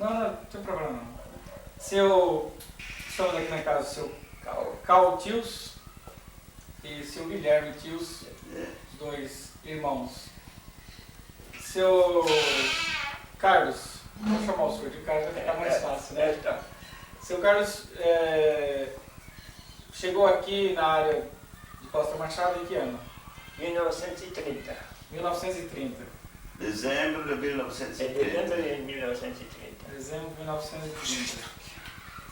Não, não tem problema não. Estamos aqui na casa do seu Cal Tios e seu Guilherme Tios, os dois irmãos. Seu Carlos, vou chamar o senhor de Carlos, vai ficar mais fácil, né? Então. Seu Carlos chegou aqui na área de Costa Machado em que ano? 1930. 1930. Dezembro de Dezembro 1930. de 1930. Dezembro de 1930.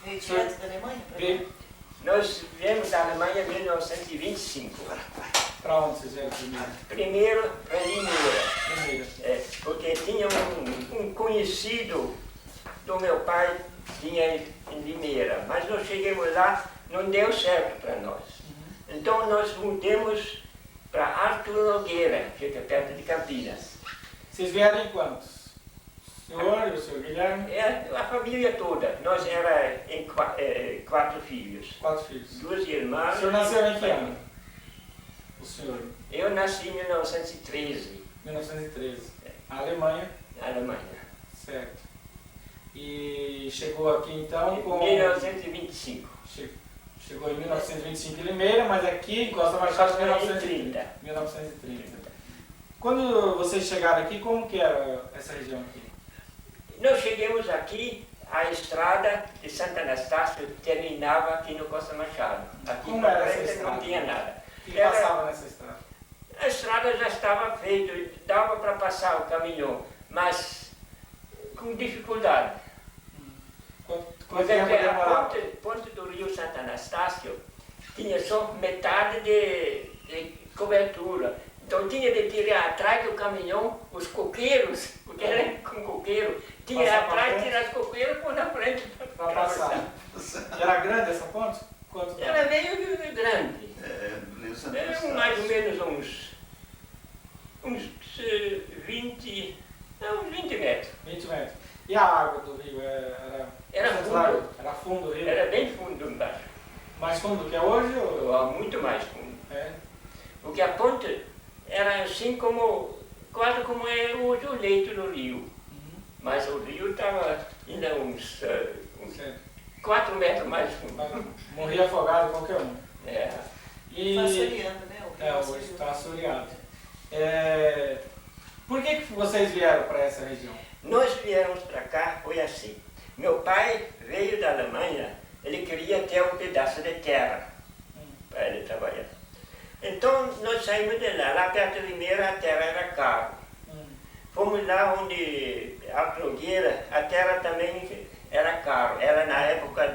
Veio direto da Alemanha? Veio Nós viemos da Alemanha em 1925. para onde vocês vieram primeiro? Primeiro para Limeira, Primeiro. porque tinha um conhecido do meu pai tinha em Limeira, mas nós chegamos lá, não deu certo para nós. Então nós mudamos para Arthur Nogueira, que fica perto de Campinas. Vocês vieram em quantos? O senhor e o senhor Guilherme? A família toda, nós era em 4 filhos. 4 filhos. 2 irmãs. O senhor nasceu em que ano? O senhor? Eu nasci em 1913, 1913. Na Alemanha, na Alemanha. certo. E chegou aqui então com... 1925. Chegou em 1925 em Limeira, mas aqui em Costa Machado em 1930. 1930. Quando vocês chegaram aqui, como que era essa região aqui? Nós chegamos aqui, a estrada de Santo Anastácio terminava aqui no Costa Machado. Aqui Como para era essa frente estrada? não tinha nada. O que passava nessa estrada? A estrada já estava feita, dava para passar o caminhão, mas com dificuldade. Quanto Porque tempo a demorava? ponte do Rio Santo Anastácio tinha só metade de cobertura. Então tinha de tirar atrás do caminhão os coqueiros, porque era com coqueiro, tinha Passar pra atrás, frente? tirar os coqueiros e pôr na frente Para passar. E era grande essa ponte? Quanto tempo? Era meio grande, Rio Santo era Anastácio. mais ou menos uns 20, não, uns 20 metros. 20 metros. E a água do rio Era muito fundo. largo? Era fundo o rio? Era bem fundo embaixo, Mais fundo que é hoje? Ou... muito mais fundo. É. Porque a ponte era assim como, quase como é hoje o leito do rio. Uhum. Mas o rio estava ainda uns Certo. 4 metros mais fundo. Morria afogado qualquer um. É. E... Está assoreando, né? O rio hoje assoreou. está assoreado. Por que vocês vieram para essa região? Nós viemos para cá, foi assim. Meu pai veio da Alemanha, ele queria ter um pedaço de terra para ele trabalhar. Então nós saímos de lá perto de Limeira a terra era caro. Fomos lá onde a Nogueira, a terra também era caro, era na época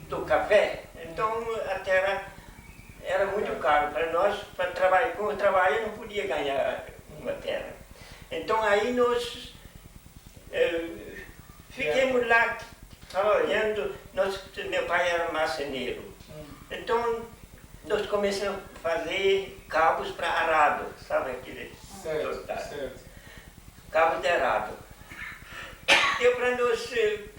do café, então a terra era muito caro para nós, para trabalhar, com o trabalho eu não podia ganhar uma terra. Então aí nós ficamos lá trabalhando, meu pai era marceneiro, então nós começamos a fazer cabos para arado, sabe aquele? Certo, certo. Cabo de arado. Deu para nós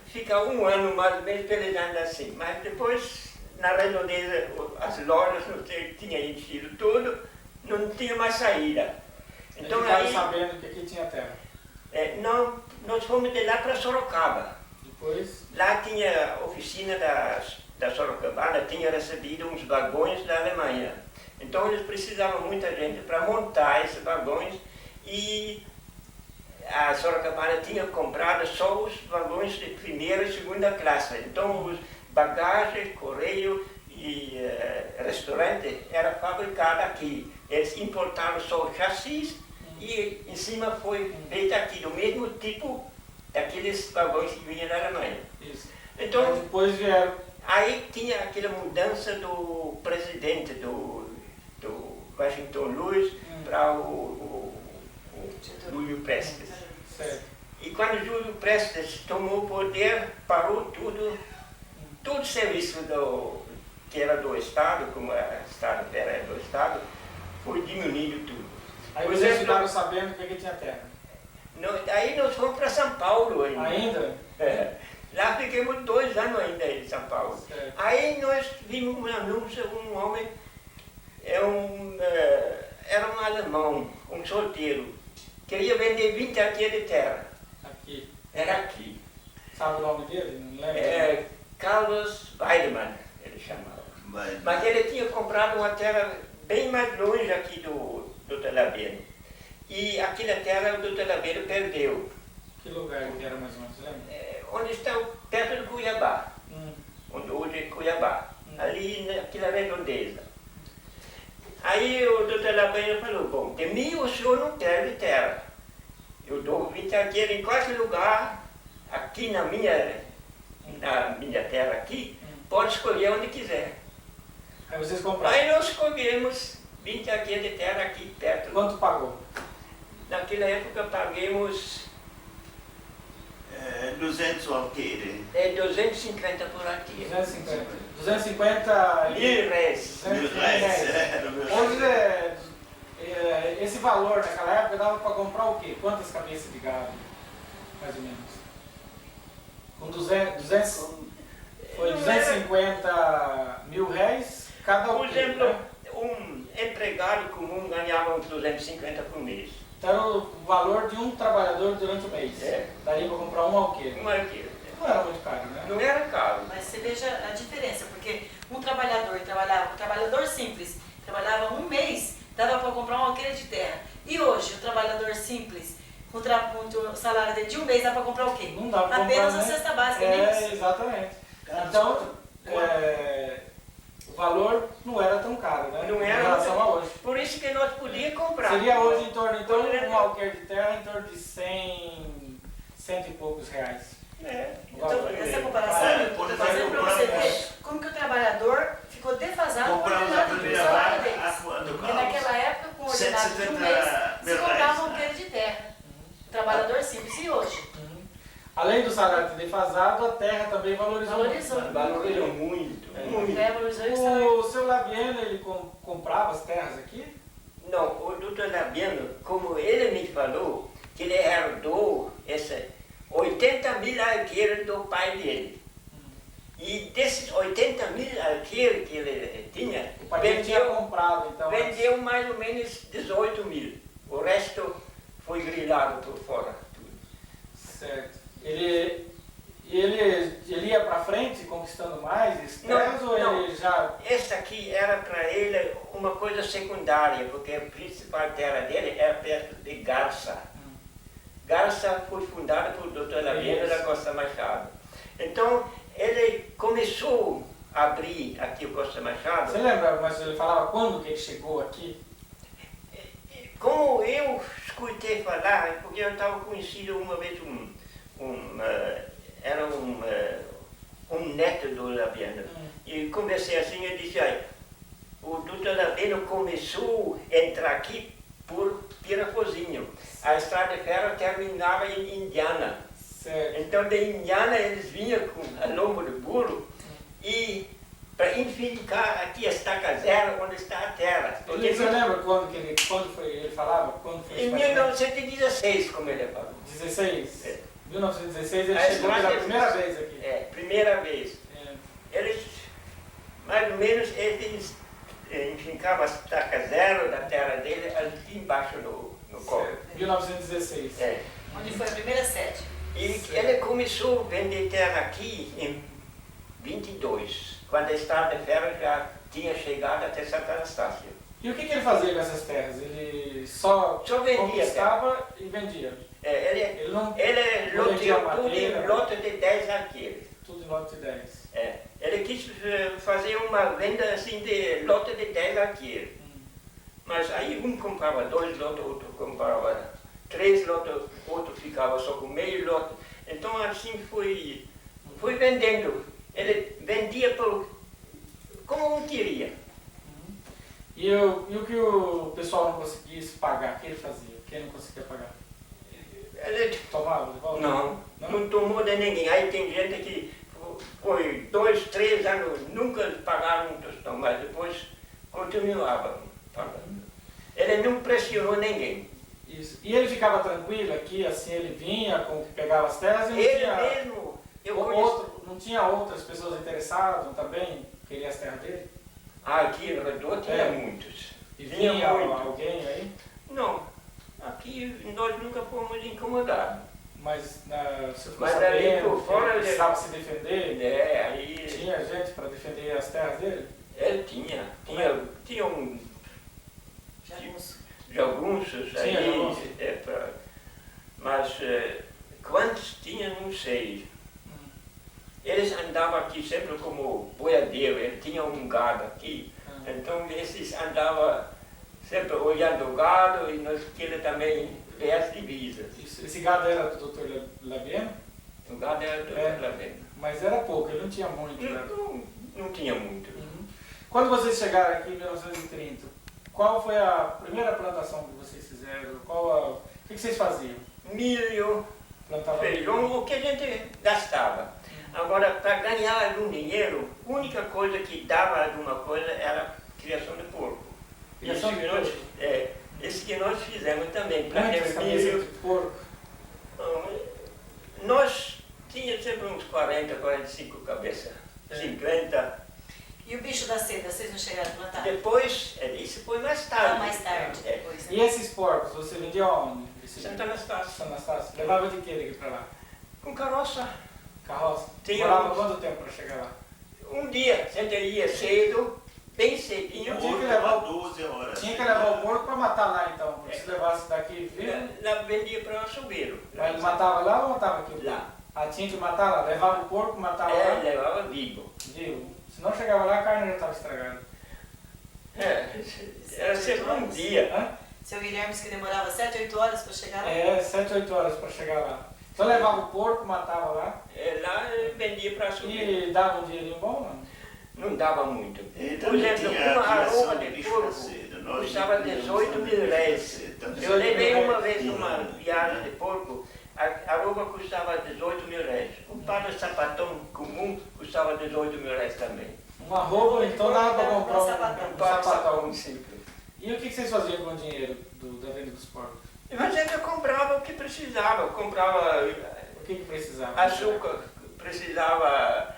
ficar um ano mais ou menos pelejando assim, mas depois na redondeza as lojas não tinha enchido tudo, não tinha mais saída. Então Então aí, sabendo que aqui tinha terra. não, nós fomos de lá para Sorocaba. Depois, Lá tinha a oficina da Sorocabana, tinha recebido uns vagões da Alemanha. Então eles precisavam de muita gente para montar esses vagões e a Sorocabana tinha comprado só os vagões de primeira e segunda classe. Então os bagagem, correio e restaurante era fabricado aqui. Eles importaram só o chassis e em cima foi feito aqui, do mesmo tipo daqueles vagões que vinham da Alemanha. isso. Então, Mas depois vieram. aí tinha aquela mudança do presidente do Washington Luiz para o Júlio Prestes. Certo. E quando Júlio Prestes tomou o poder, parou tudo, todo o serviço que era do Estado, como o Estado era do Estado, foi diminuindo tudo. Aí Por vocês exemplo, ficaram sabendo que aqui tinha terra. aí nós fomos para São Paulo ainda. Ainda? Lá ficamos 2 anos ainda em São Paulo. Certo. Aí nós vimos um anúncio, um homem, era um alemão, um solteiro, queria vender 20 hectares de terra. Aqui. Era aqui. Sabe o nome dele? Não lembro. Carlos Weidemann, ele chamava. Vai. Mas ele tinha comprado uma terra bem mais longe aqui do Telabeno. E aquela terra o do Telabeno perdeu. Que lugar que era mais ou menos, lembra? Onde está perto de Cuiabá. Onde hoje é Cuiabá. Ali naquela redondeza. Aí o doutor Labeno falou, bom, de mim o senhor não perde terra. Eu dou 20 alqueires em qualquer lugar, aqui na minha terra aqui, pode escolher onde quiser. Aí vocês compraram. Aí nós escolhemos 20 alqueires de terra aqui perto. Quanto pagou? Naquela época paguemos 200 alqueires. 250 por aqui. 250. 250 Mil réis. 1000 reais. Era meu Hoje, esse valor naquela época dava para comprar o quê? Quantas cabeças de gado? Mais ou menos. Com 200 foi 250 mil réis cada Por alqueire, exemplo, né? um empregado comum ganhava uns 250 por mês. Então era o valor de um trabalhador durante o mês. Daria para comprar um alqueire. Um alqueire. Não era muito caro, né? Não era caro. Mas você veja a diferença, porque um trabalhador simples, trabalhava um mês, dava para comprar um alqueire de terra. E hoje, o trabalhador simples, com o salário dele de um mês, dá para comprar o quê? Não dá para comprar, Apenas né? a cesta básica, nem isso. Exatamente. Então, o valor não era tão caro, né? Não era. Em relação a hoje. Por isso que nós podíamos comprar. Seria hoje em torno, então, um alqueire de terra em torno de 100 e poucos reais. Então, essa comparação, eu por estou fazendo para você exemplo, ver como que o trabalhador ficou defasado com o Compramos a ordenado do primeira salário vaga deles. a quando, Porque Carlos? naquela época, com o ordenado de um mês, 170 se mil comprava reais, um né? alqueire de terra. O trabalhador simples. E hoje? Além do salário ter defasado, a terra também valorizou. Valorizou. muito. Valorizou muito, muito. Valorizou e o salário. O seu Labieno, ele comprava as terras aqui? Não, o doutor Labiano, como ele me falou, que ele herdou 80 mil alqueires do pai dele. E desses 80 mil alqueires que ele tinha, O pai dele tinha comprado, então. vendeu mais ou menos 18 mil. O resto foi grilado por fora. Certo. Ele ia para frente conquistando mais terras ou não. ele já... Essa aqui era para ele uma coisa secundária, porque a principal terra dele era perto de Garça. Garça foi fundada por Dr. Labieno da Costa Machado. Então, ele começou a abrir aqui o Costa Machado. Você lembra, mas ele falava quando que ele chegou aqui? Como eu escutei falar, porque eu estava conhecido uma vez era um neto do Labieno. E conversei assim, eu disse, o doutor Labieno começou a entrar aqui por Pirapozinho. A estrada de ferro terminava em Indiana. Certo. Então de Indiana eles vinham com a lombo de burro e para enfincar aqui a estaca zero onde está a terra. Você lembra quando foi, ele falava? Quando foi Em isso, mais ou menos? 1916, como ele falou. 16? 1916 ele A chegou pela estrada- primeira vez aqui. Primeira vez. É. Eles, mais ou menos, eles enfincavam a estaca zero da terra dele ali embaixo no copo. Certo. 1916. Onde foi a primeira sede. E ele começou a vender terra aqui em 22, quando a estrada de ferro já tinha chegado até Santa Anastácia. E o que ele fazia com essas terras? Ele só vendia conquistava e vendia? Ele não loteou vendia tudo madeira, em lote de 10 alqueires. tudo em lote de 10. Ele quis fazer uma venda assim de lote de 10 alqueires. Mas aí um comprava 2 lotes, outro comprava 3 lotes, outro ficava só com meio lote. Então assim foi vendendo. Ele vendia como um queria. E o que o pessoal não conseguisse pagar, o que ele fazia? Quem não conseguia pagar? Ele Tomava de volta? não tomou de ninguém. Aí tem gente que foi 2, 3 anos, nunca pagaram um tostão, mas depois continuava pagando. Ele não pressionou ninguém. Isso. E ele ficava tranquilo aqui, assim, ele vinha, pegava as terras e não Ele tinha... mesmo, eu conheço. Não tinha outras pessoas interessadas também, queriam as terras dele? Aqui em Redor tinha muitos. E Tinha vinha muito. alguém aí? Não, aqui nós nunca fomos incomodados. Mas você ficou Mas ali sabendo por que fora ele ele- precisava se defender? Aí Tinha gente para defender as terras dele? ele tinha um Jagunço. jagunços Tinha aí, jagunço. mas quantos tinha, não sei. Hum. Eles andavam aqui sempre como boiadeiro, ele tinha um gado aqui, então esses andavam sempre olhando o gado e nós queríamos também ver as divisas. Esse gado era do Dr. Labieno? O gado era do É. Lavena. Mas era pouco, ele não tinha muito. Né? Não tinha muito. Uhum. Quando vocês chegaram aqui em 1930, qual foi a primeira plantação que vocês fizeram? O que vocês faziam? Milho, Plantavam feijão, o que a gente gastava. Agora, para ganhar algum dinheiro, a única coisa que dava alguma coisa era a criação de porco. Criação Isso de que nós, porco? isso que nós fizemos também. Para muitas ter cabeças milho, de porco. nós tínhamos sempre uns 40, 45 cabeças, 50. E o bicho da seda, vocês não chegaram a plantar? Depois, isso foi mais tarde. Mais tarde, É. depois, né? E esses porcos, você vendia onde? Santa Anastácia. Santa Anastácio? Levava de que daqui para lá? Com carroça. Carroça? Tinha Demorava uns- quanto tempo para chegar lá? Um dia, a gente ia cedo, bem cedinho. Tinha que 8 levar a o- 12 horas. Tinha que levar o porco para matar lá então, porque se levasse daqui vivo, Lá vendia para o açougueiro. mas matava lá ou matava aqui? Lá. Ah, tinha que matar lá, levava o porco, matava lá, Levava vivo. vivo. Se não chegava lá, a carne já estava estragada. Era sempre um dia. Hã? Seu Guilherme disse que demorava 7, 8 horas para chegar lá. É, 7, 8 horas para chegar lá. Então levava o porco, matava lá Lá vendia para açougueiro. e dava um dinheirinho bom, não? Não dava muito. E Por também exemplo, tinha a uma arroba criação de bicho porco da seda. Nós custava tínhamos 18 também mil bicho da réis. seda também. Eu levei uma vez Sim. uma viagem de porco, a arroba custava 18 mil réis. Um par de sapatão comum custava 18 mil réis também. Uma roupa, então dava para comprar Um sapatão. um Par de sapatão. sapatão simples. E o que vocês faziam com o dinheiro da venda dos porcos? Mas eu comprava o que precisava. Eu comprava O que precisava? açúcar, precisava.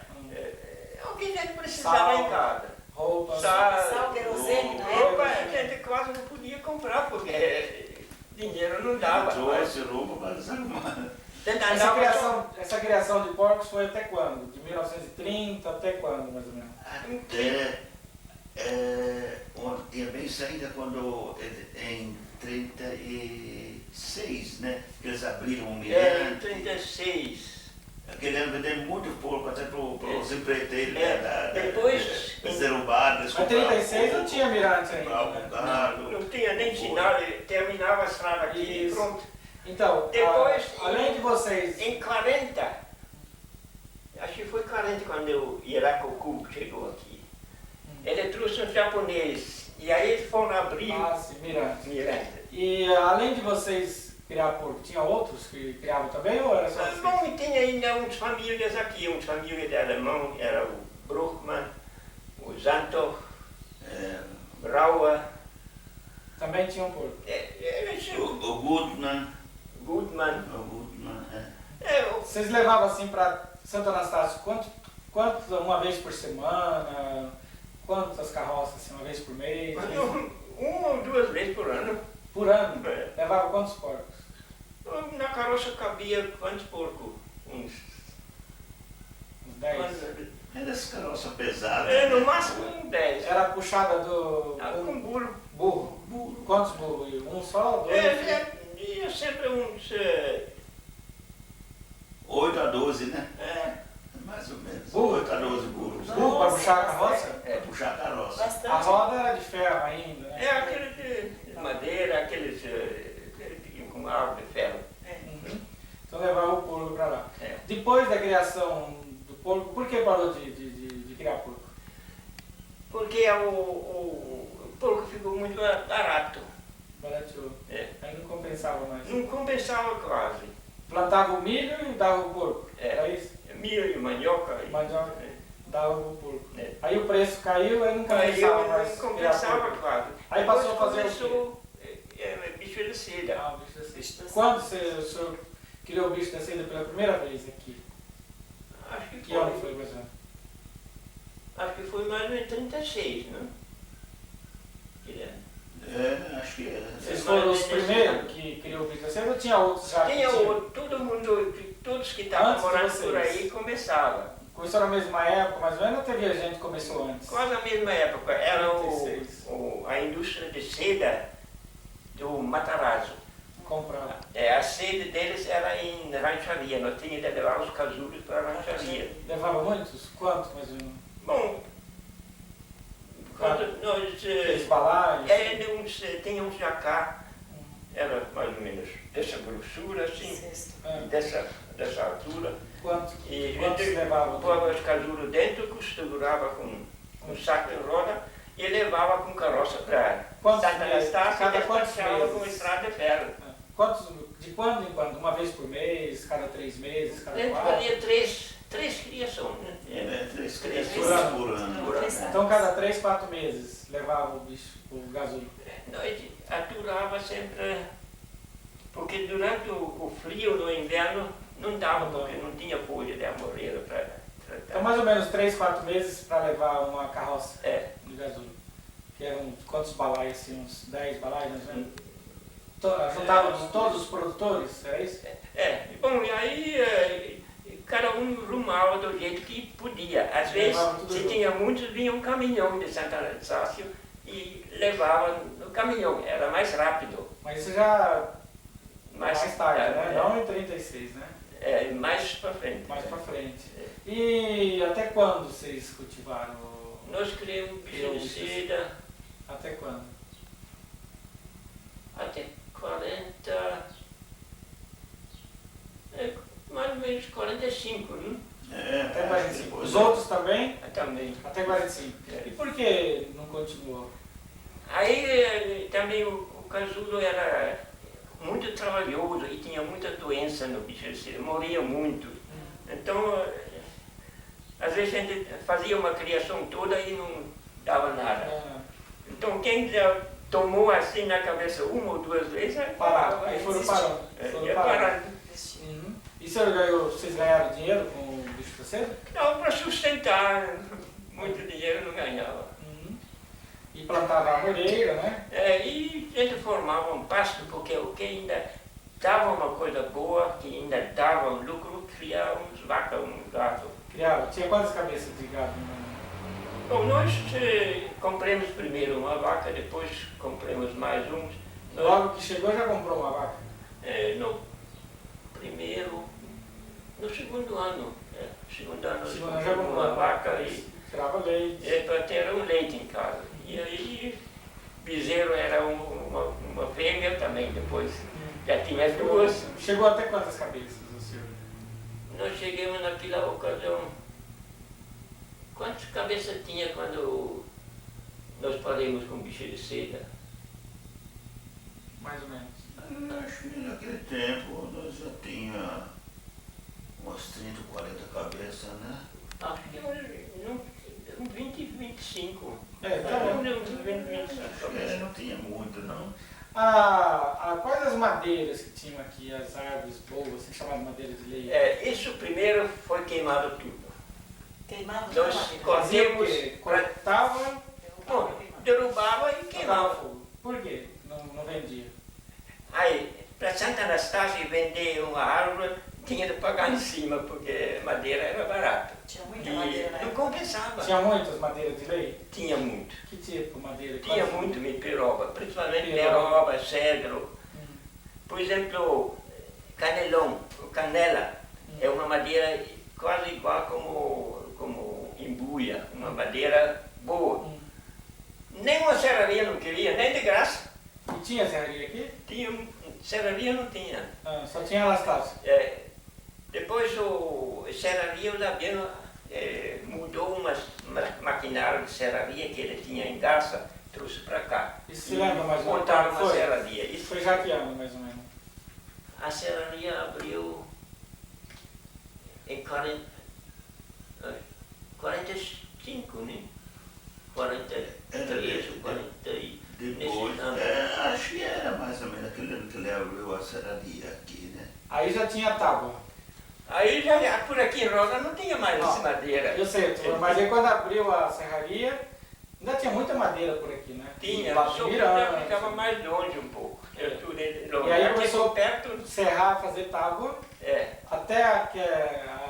O que a gente precisava Sal. em casa. Roupa, Sal, querosene na Roupa época. a gente quase não podia comprar, porque dinheiro não dava. Mas Trouxe roupa para desarrumar. Essa criação de porcos foi até quando? De 1930 até quando, mais ou menos? Até onde tinha bem saída quando em 36, né? Que eles abriram um em mirante. 36. Aquele ano vendendo muito porco até para os empreiteiros Depois, das derrubadas. Mas 36 não tinha mirante ainda. Compravam Né? gado. não tinha nem sinal, terminava a estrada aqui e Isso. pronto. Então, Depois, além de vocês. Em 40, acho que foi 40 quando o Hirakoku chegou aqui. Ele trouxe um japonês e aí eles foram abrir Sim, mirante. mirante. E além de vocês criar porco, tinha outros que criavam também ou era só vocês? Bom, e tinha ainda umas famílias aqui, umas famílias de alemão, era o Bruckmann, o Zantor, Brauer, Também tinham porco. O Gutmann. Gutmann. Vocês levavam assim para Santo Anastácio quanto uma vez por semana? Quantas carroças, assim, uma vez por mês? Uma ou duas vezes por ano. Por ano? Levava quantos porcos? Na carroça cabia quantos porcos? Uns 10? Era essa carroça pesada. no máximo uns 10. Era a puxada do Com burro. burro. Quantos burros? Um só? Dois? Ia sempre uns. 8 a 12, né? Mais ou menos. Burro? 8 a 12 burros. Burro para puxar a carroça? Para puxar a carroça. Bastante. A roda era de ferro ainda, né? Aquele de madeira, aqueles com árvore de ferro. Uhum. Então levava o porco para lá. É. Depois da criação do porco, por que parou de criar porco? Porque o porco ficou muito barato. Barateou. Aí não compensava mais. Não compensava quase. Plantava o milho e dava o porco. É. Era isso? Milho e mandioca. Mandioca. Dava o porco. É. Aí o preço caiu, aí não Aí compensava mais. não criar compensava porco. quase. Aí Depois passou a fazer o quê? começou, bicho de seda. Ah, o bicho da seda. Quando o senhor criou o bicho da seda pela primeira vez aqui? Acho que Que ano foi. foi, por exemplo? Acho que foi mais ou menos 36, né? Acho que era. Vocês foram os primeiros que criou o Bicho da Seda ou tinha outros já? Tinha todo mundo, todos que estavam Antes de morando vocês? por aí começavam. Começou na mesma época, mais ou menos, ou teve gente que começou antes? Quase na mesma época. Era 36. a indústria de seda do Matarazzo. Comprava. A sede deles era em rancharia. Nós tínhamos de levar os casulos para a rancharia. Levava muitos? Quanto, mais ou menos? Bom, quando nós... Fez balagem? Tinha um jacá, era mais ou menos dessa grossura, assim, Sexto. dessa altura. Quantos E quantos levavam? pôr os casulos dentro, costurava com um saco de roda e levava com carroça para Quantos Santa meses? Anastácia Cada e quantos despachava com meses? estrada de ferro. De quando em quando? Uma vez por mês? Cada 3 meses? Cada A gente 4? fazia três criações, né? 3 Três por ano. Então cada 3, 4 meses levava o bicho, o gasolina. Nós aturava sempre, porque durante o frio no inverno não dava, porque não tinha folha de amoreira para tratar. Então mais ou menos 3, 4 meses para levar uma carroça É. de gasolina. Que eram quantos balaios assim? Uns 10 balaios, mais ou menos? Juntavam todos os produtores, era isso? Bom, e aí cada um rumava do jeito que podia. Às vezes, Levava tudo se junto. tinha muitos, vinha um caminhão de Santa Anastácio e levava no caminhão, era mais rápido. Mas isso já Mais, mais tarde, né? Não em 36, né? mais para frente. Mais pra frente. E até quando vocês cultivaram? Nós criamos bicho de seda Até quando? até 40, mais ou menos 45, né? Até 45. Os outros também? Também. Até 45. E por que não continuou? Aí também o casulo era muito trabalhoso e tinha muita doença no bicho de seda, morria muito. Então, às vezes a gente fazia uma criação toda e não dava nada. Então quem já tomou assim na cabeça uma ou duas vezes, Parava. Aí foram parando. Ia parar. Uhum. E vocês ganharam dinheiro com o bicho da seda? Não, para sustentar, muito dinheiro não ganhava. Uhum. E plantava amoreira, né? E a gente formava um pasto, porque o que ainda dava uma coisa boa, que ainda dava um lucro, criar uns vacas, um gado. Criava. Tinha quantas cabeças de gado? Bom, nós compramos primeiro uma vaca, depois compramos mais uns. Logo que chegou já comprou uma vaca? No primeiro, no segundo ano. Segundo ano Segundo nós já compramos comprou uma vaca e tirava leite. para ter um leite em casa. E aí, bezerro era uma fêmea também, depois já tinha duas. Chegou até quantas cabeças o senhor? Nós chegamos naquela ocasião. Quantas cabeças tinha quando nós paramos com bicho de seda? Mais ou menos. Acho que naquele tempo nós já tínhamos umas 30, 40 cabeças, né? Acho que uns 20, 25. Tá bom. Uns 20, 25 Acho que cabeças. não tinha muito, não. Quais as madeiras que tinham aqui, as árvores boas, assim, chamadas madeiras de lei? Isso primeiro foi queimado tudo. Queimava Nós Fazia o cortemos, quê? Cortava, derrubava e botava queimava. fogo. Por quê? Não vendia. Aí, para Santa Anastácia vender uma árvore, tinha de pagar em cima, porque madeira era barata. Tinha muita madeira na E não época. compensava. Tinha muitas madeiras de lei? Tinha muito. Que tipo de madeira? Tinha Quais? muito peroba, principalmente Peroba. peroba, cedro. Por exemplo, canelão, canela, é uma madeira quase igual como embuia, uma madeira boa. Nem uma serraria não queria, nem de graça. E tinha serraria aqui? Serraria não tinha. Só tinha elastácio. Depois o serraria, o Daviano mudou umas maquinário de serraria que ele tinha em Garça, trouxe para cá. Isso se lembra mais ou menos? Montaram quando uma foi? serraria. Isso Isso foi já que ano, mais ou menos? A serraria abriu em 45, né? 43 ou 40. Depois, acho que era mais ou menos aquele ano que ele abriu a serraria aqui, né? Aí já tinha tábua. Aí já por aqui em Rosa não tinha mais essa madeira. Eu sei, mas aí quando abriu a serraria, Ainda tinha muita madeira por aqui, né? Tinha, Lá só pro que Miranda, já ficava mais longe um pouco. E aí começou perto. serrar, fazer tábua, até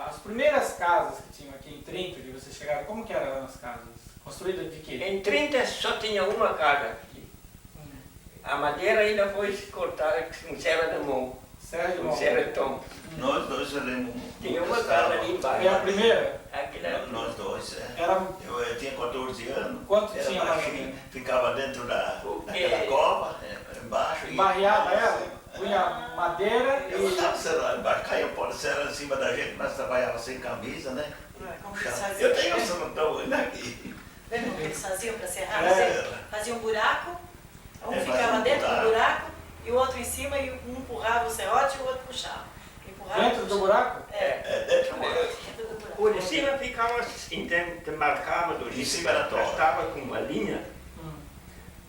as primeiras casas que tinham aqui em Trinta, que vocês chegaram, como que eram as casas? Construídas de quê? Em 30 só tinha uma casa aqui. A madeira ainda foi cortada com serra de mão, Serra de com Mão. serretão. Nós dois lemos. Tinha uma casa ali embaixo. É a primeira? Aquilo era Nós dois, Era, Eu tinha 14 anos. quanto Era tinha mais ou baixinho, menos? ficava dentro daquela cova, embaixo. Barreava ela, punha madeira Eu e... estava serrado embaixo, caía o pó de serra em cima da gente, nós trabalhávamos sem camisa, né? Como No que chão. eles faziam? Eu tenho essa notão ainda aqui. Lembra como eles faziam para serrar? É. Faziam um buraco, um É, ficava fazia um dentro do buraco. buraco e o outro em cima e um empurrava o serrote e o outro puxava. Empurrava, Dentro do buraco? Dentro do buraco. Dentro do buraco. O de cima ficava assim, marcava do de Em cima cima da torre. estava com uma linha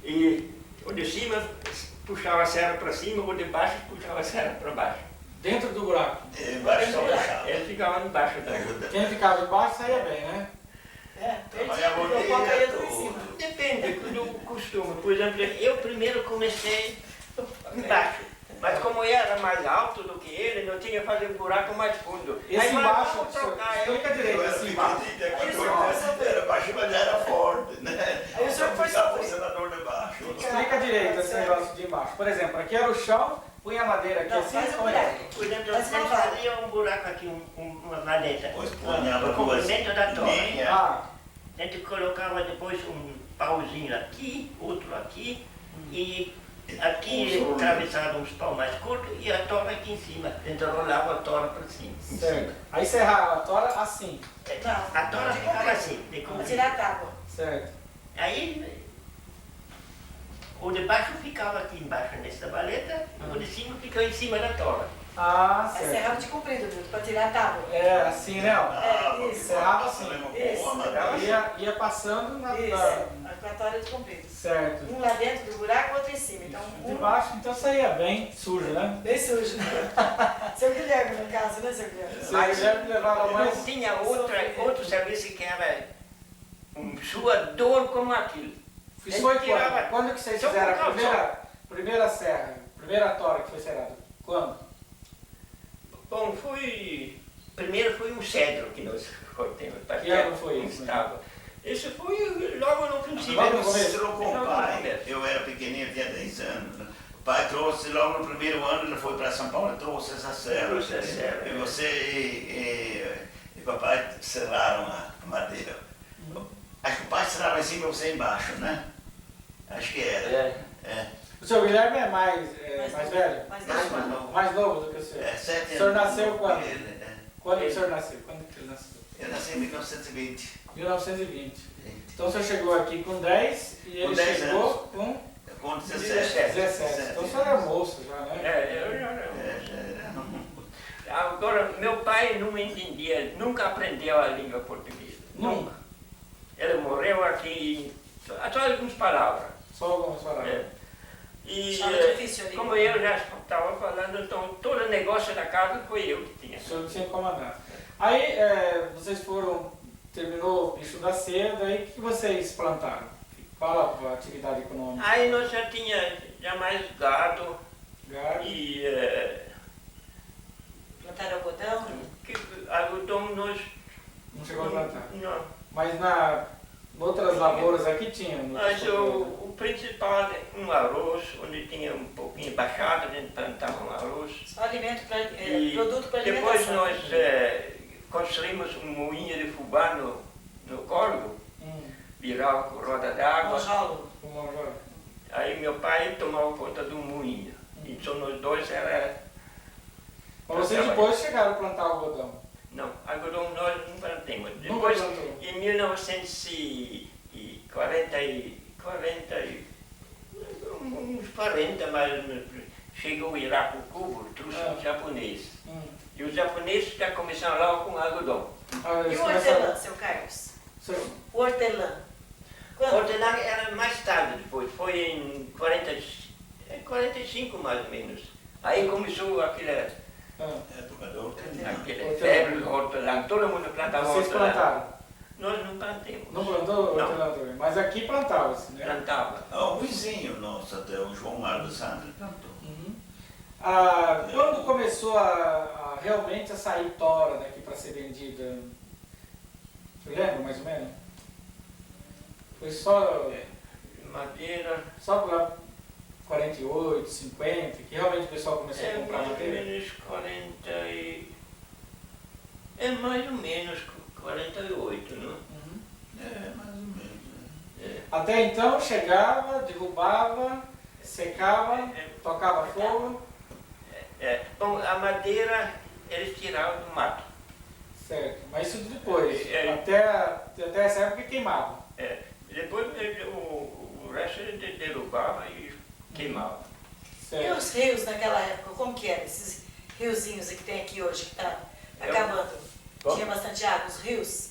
e o de cima puxava a serra para cima, o de baixo puxava a serra para baixo. Dentro do buraco. Embaixo só puxava. Ele ficava embaixo da Ajuda. Quem ficava embaixo saía bem, né? Perdia, Trabalhava porque o o pau caía dia tudo em cima. todo. Depende do costume. Por exemplo, eu primeiro comecei embaixo. Mas como eu era mais alto do que ele, eu tinha que fazer um buraco mais fundo. Esse Aí nós embaixo, vamos trocar. explica direito Eu era esse embaixo. pequenininho, tinha 14 anos, era baixinho, mas já era forte, né? Aí o senhor foi ficava o sofrer. senador de baixo. Explica direito esse negócio de embaixo. Por exemplo, aqui era o chão, punha a madeira aqui Não, assim, faz um olha. buraco. Por exemplo, Mas eles não vai. faziam um buraco aqui, uma maleta. Depois punhava O comprimento da torre. linhas. Ah, A gente colocava depois um pauzinho aqui, outro aqui, e aqui atravessava uns pau mais curtos e a tora aqui em cima. A gente rolava a tora para cima. em certo. cima. Aí serrava a tora assim, A tora ficava assim, de Vamos comprido. tirar a tábua. certo. Aí o de baixo ficava aqui embaixo nessa valeta, e o de cima ficava em cima da tora. Ah, É certo. serrava de comprido, viu? Para tirar a tábua. É, assim, né? ó. isso. Serrava assim. Ia passando na... Isso, na- a tora de comprido. Certo. Um lá dentro do buraco, outro em cima. Então, De baixo, então saía bem sujo, né? bem sujo. Seu Guilherme, no caso, né, seu Guilherme? Você deve levar a mais... Não tinha outro serviço que era um suador como aquilo. Isso foi tirava- quando? Quando que vocês Só fizeram por a causa- primeira serra, primeira tora que foi serrada? Quando? Bom, primeiro foi um cedro que nós cortamos. Que ano foi isso, né? Estava. Isso foi logo no princípio. Logo no começo. Entrou com Logo o no pai, começo. eu era pequenininho, tinha 10 anos. O pai trouxe logo no primeiro ano, ele foi para São Paulo e trouxe essa serra. Trouxe a serra. E você e papai selaram a madeira. Acho que o pai selava em cima e você embaixo, né? Acho que era. É. O seu Guilherme é mais velho? Mais Mais novo. novo. Mais novo do que o seu? 7 anos. O senhor nasceu quando? Ele, Quando que o senhor nasceu? Quando que ele nasceu? Eu nasci em 1920. 1920. Então o senhor chegou aqui com 10 e ele 10 chegou anos. com Com 17. 17. Então o senhor era moço já, né? Eu já já era. Agora, meu pai não entendia, nunca aprendeu a língua portuguesa. Nunca. Ele morreu aqui, só algumas palavras. Só algumas palavras. É. E Chama difícil ali. como eu já estava falando, então todo o negócio da casa foi eu que tinha. O senhor tinha comandado. Aí vocês terminou o bicho da seda, aí o que vocês plantaram? Qual a atividade econômica? Aí nós já tinha mais gado Gado? e Plantaram algodão. algodão nós Não chegou a plantar. não. Mas outras lavouras aqui tinham. Mas o principal é um arroz, onde tinha um pouquinho baixado, a gente plantava um arroz. Só alimento para E produto para depois alimentação. nós construímos um moinho de fubá no córrego, virava com roda d'água. Monjolo. Como agora? Aí meu pai tomava conta do moinho. Então nós dois era. Mas vocês depois chegaram a plantar algodão. Não, algodão nós não plantamos. Nunca Depois, plantou? em uns 40, mas chegou o Irapucubo, trouxe um japonês. E os japoneses já começaram lá com algodão. Ah, E eles o começaram- hortelã, seu Carlos? Senhor, O hortelã. Quando? Hortelã era mais tarde depois, foi em 45 mais ou menos. Aí começou aquele Época do febre do hortelã, todo mundo plantava Vocês hortelã. plantaram. Nós não plantamos. Não plantou Não. hortelã, mas aqui plantava-se, né? Plantava. Um vizinho nosso, até o João Mário Sandro, plantou. Uhum. Quando começou realmente a sair tora daqui para ser vendida? Você lembra mais ou menos? Foi só Madeira. para 48, 50, que realmente o pessoal começou a comprar mais ou madeira? menos 40 e... É mais ou menos 48, não? Uhum. Mais ou menos. Né? Até então chegava, derrubava, secava, tocava fogo, Bom, a madeira eles tiravam do mato. certo. Mas isso depois, É. até essa época queimava. Depois o resto ele derrubava e queimava. E Certo. os rios naquela época, como que eram? Esses riozinhos que tem aqui hoje, que está acabando. Bom. Tinha bastante água, os rios?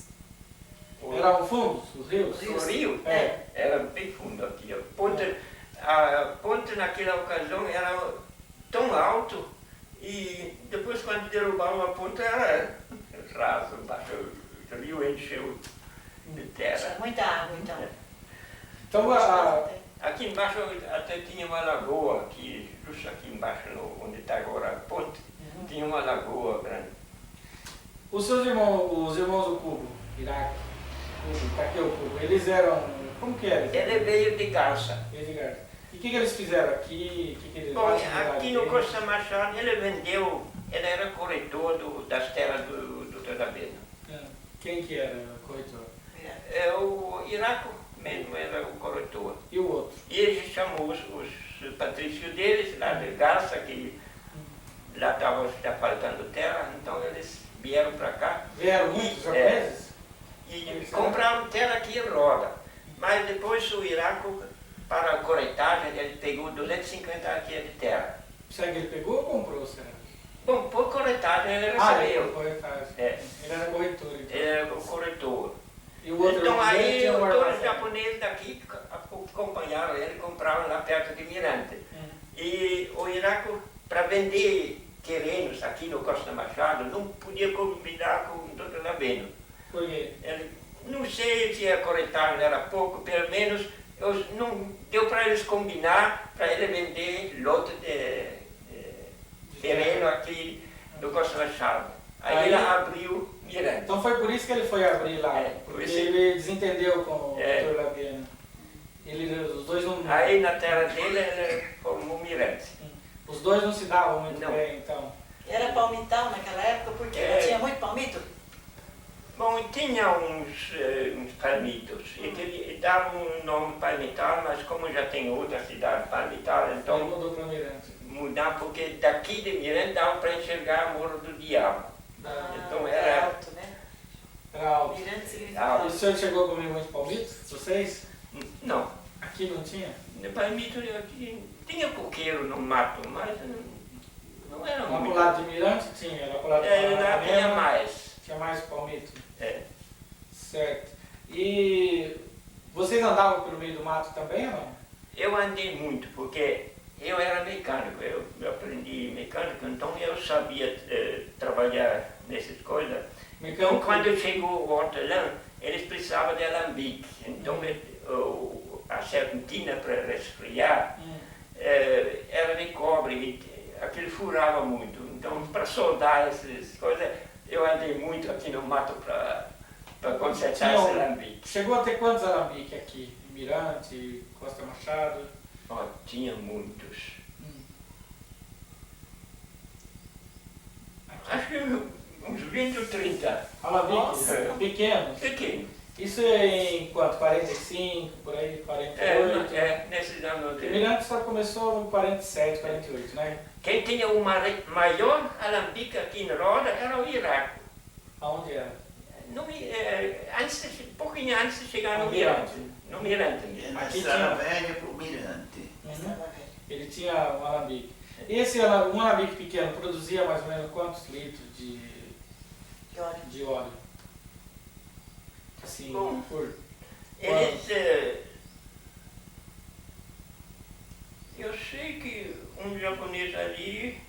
Eram fundos, os rios? O rio É. era bem fundo aqui. A ponte naquela ocasião era tão alto e depois quando derrubaram a ponte era raso, baixo, o rio encheu de terra. Tinha muita água, então. Então, Aqui embaixo até tinha uma lagoa, aqui, justo aqui embaixo, onde está agora a ponte, tinha uma lagoa grande. os seus irmãos, os irmãos do Cubo, Iraque, Takeo Cubo, eles eram, como que eram? Ele veio de Garça. Edgar. E o que eles fizeram aqui? Que eles Bom, a atividade aqui no deles? Costa Machado ele vendeu, ele era corretor das terras do Dr. Abeno. Quem que era o corretor? O Iraco mesmo era o corretor. E o outro? E ele chamou os patrícios deles, lá de Garça, que lá estava faltando terra, então eles vieram para cá. Vieram muitos japoneses? E compraram terra aqui em Roda. Mas depois o Iraco, para a corretagem, ele pegou 250 hectares de terra. Será que ele pegou ou comprou, será? Bom, por corretagem ele Ele recebeu. corretagem. É. Ele era corretor, então. Ele era o corretor. E o outro Então irmão dele aí tinha um todos os armazém. japoneses daqui acompanharam ele, compraram lá perto de Mirante. E o Iraco, para vender terrenos aqui no Costa Machado, não podia combinar com o Dr. Abeno. Por quê? Ele, não sei se a corretagem era pouco, pelo menos não deu para eles combinar para ele vender lote de terreno aqui no Costa Machado. Aí ele abriu Mirante. Então foi por isso que ele foi abrir lá, Por porque isso- ele desentendeu com o É. Dr. Laviano. Os dois não... Aí na terra dele ele formou Mirante. Os dois não se davam muito Não. bem, então. Era palmital naquela época, porque tinha muito palmito? Bom, tinha uns palmitos, e que ele dava um nome palmital, mas como já tem outra cidade palmital, Então então mudou para Mirante. mudar, porque daqui de Mirante dava para enxergar o Morro do Diabo. Então é era- alto, né? Era alto. Mirante significa Ah, E o alto. senhor chegou a comer muito palmito? Vocês? Não, Aqui não tinha? palmito aqui tinha coqueiro no mato, mas não era Lá pro muito. lado de Mirante tinha, lá pro lado de Lá tinha Paranapanema mais. tinha mais palmito. É. Certo. E vocês andavam pelo meio do mato também ou não? Eu andei muito, porque eu era mecânico, eu aprendi mecânico, então eu sabia trabalhar nessas coisas. Então, quando chegou o hortelã, eles precisavam de alambique. Então, a serpentina para resfriar era de cobre, e aquilo furava muito. Então, para soldar essas coisas, eu andei muito aqui no mato para consertar esse alambique. Chegou a ter quantos alambiques aqui? Em Mirante, Costa Machado? Ó, tinha muitos. Acho que uns 20 ou 30. Alambiques Nossa. pequenos? Pequeno. Isso é em quanto? 45, por aí, 48? Nesses anos. Porque Mirante só começou em 47, 48, né? Quem tinha o maior alambique aqui em Roda era o Iraco. Aonde era? Pouquinho antes de chegar no No Mirante. Mirante. No Mirante. É na Aqui Estrada tinha- Velha pro Mirante. Ele tinha um alambique. Esse um alambique pequeno produzia mais ou menos quantos litros De óleo. de óleo? Assim, Bom, por... Eles. Eu sei que um japonês ali.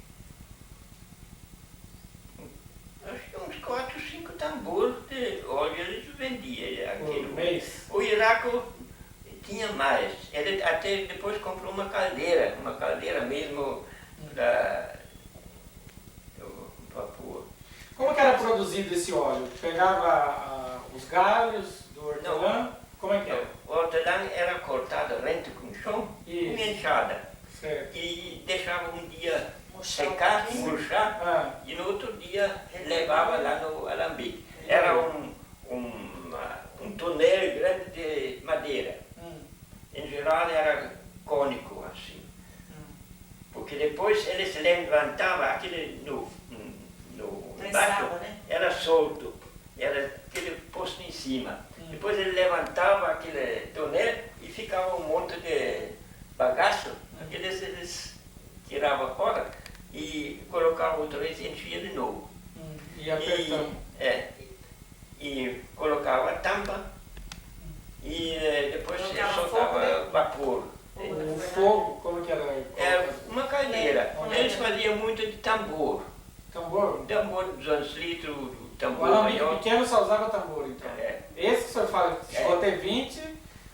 Acho que uns 4, 5 tambores de óleo eles vendiam. dia. Por mês? O Iraque tinha mais. Ele até depois comprou uma caldeira mesmo para o vapor. Como que era produzido esse óleo? Pegava os galhos do hortelã? Como é que era? O hortelã era cortado rente com chão, com Isso. enxada. Certo. E deixava um dia Murchar um secar, pouquinho. murchar, Ah, e no outro dia levava lá no alambique. Era um tonel grande de madeira. Em geral era cônico assim. Porque depois ele se levantava, aquele embaixo Prensava, né? era solto, era aquele posto em cima. Depois ele levantava aquele tonel e ficava um monte de bagaço, aqueles eles tiravam fora e colocavam outra vez e enchia de novo. e apertando. E colocava a tampa e depois Colocava soltava fogo, né? vapor. O fogo, como que era? É uma caldeira. É. Eles faziam muito de tambor. Tambor? Tambor de 200 litros, O tambor alambique maior. pequeno só usava tambor, então. É. Esse que o senhor fala, que chegou a ter 20,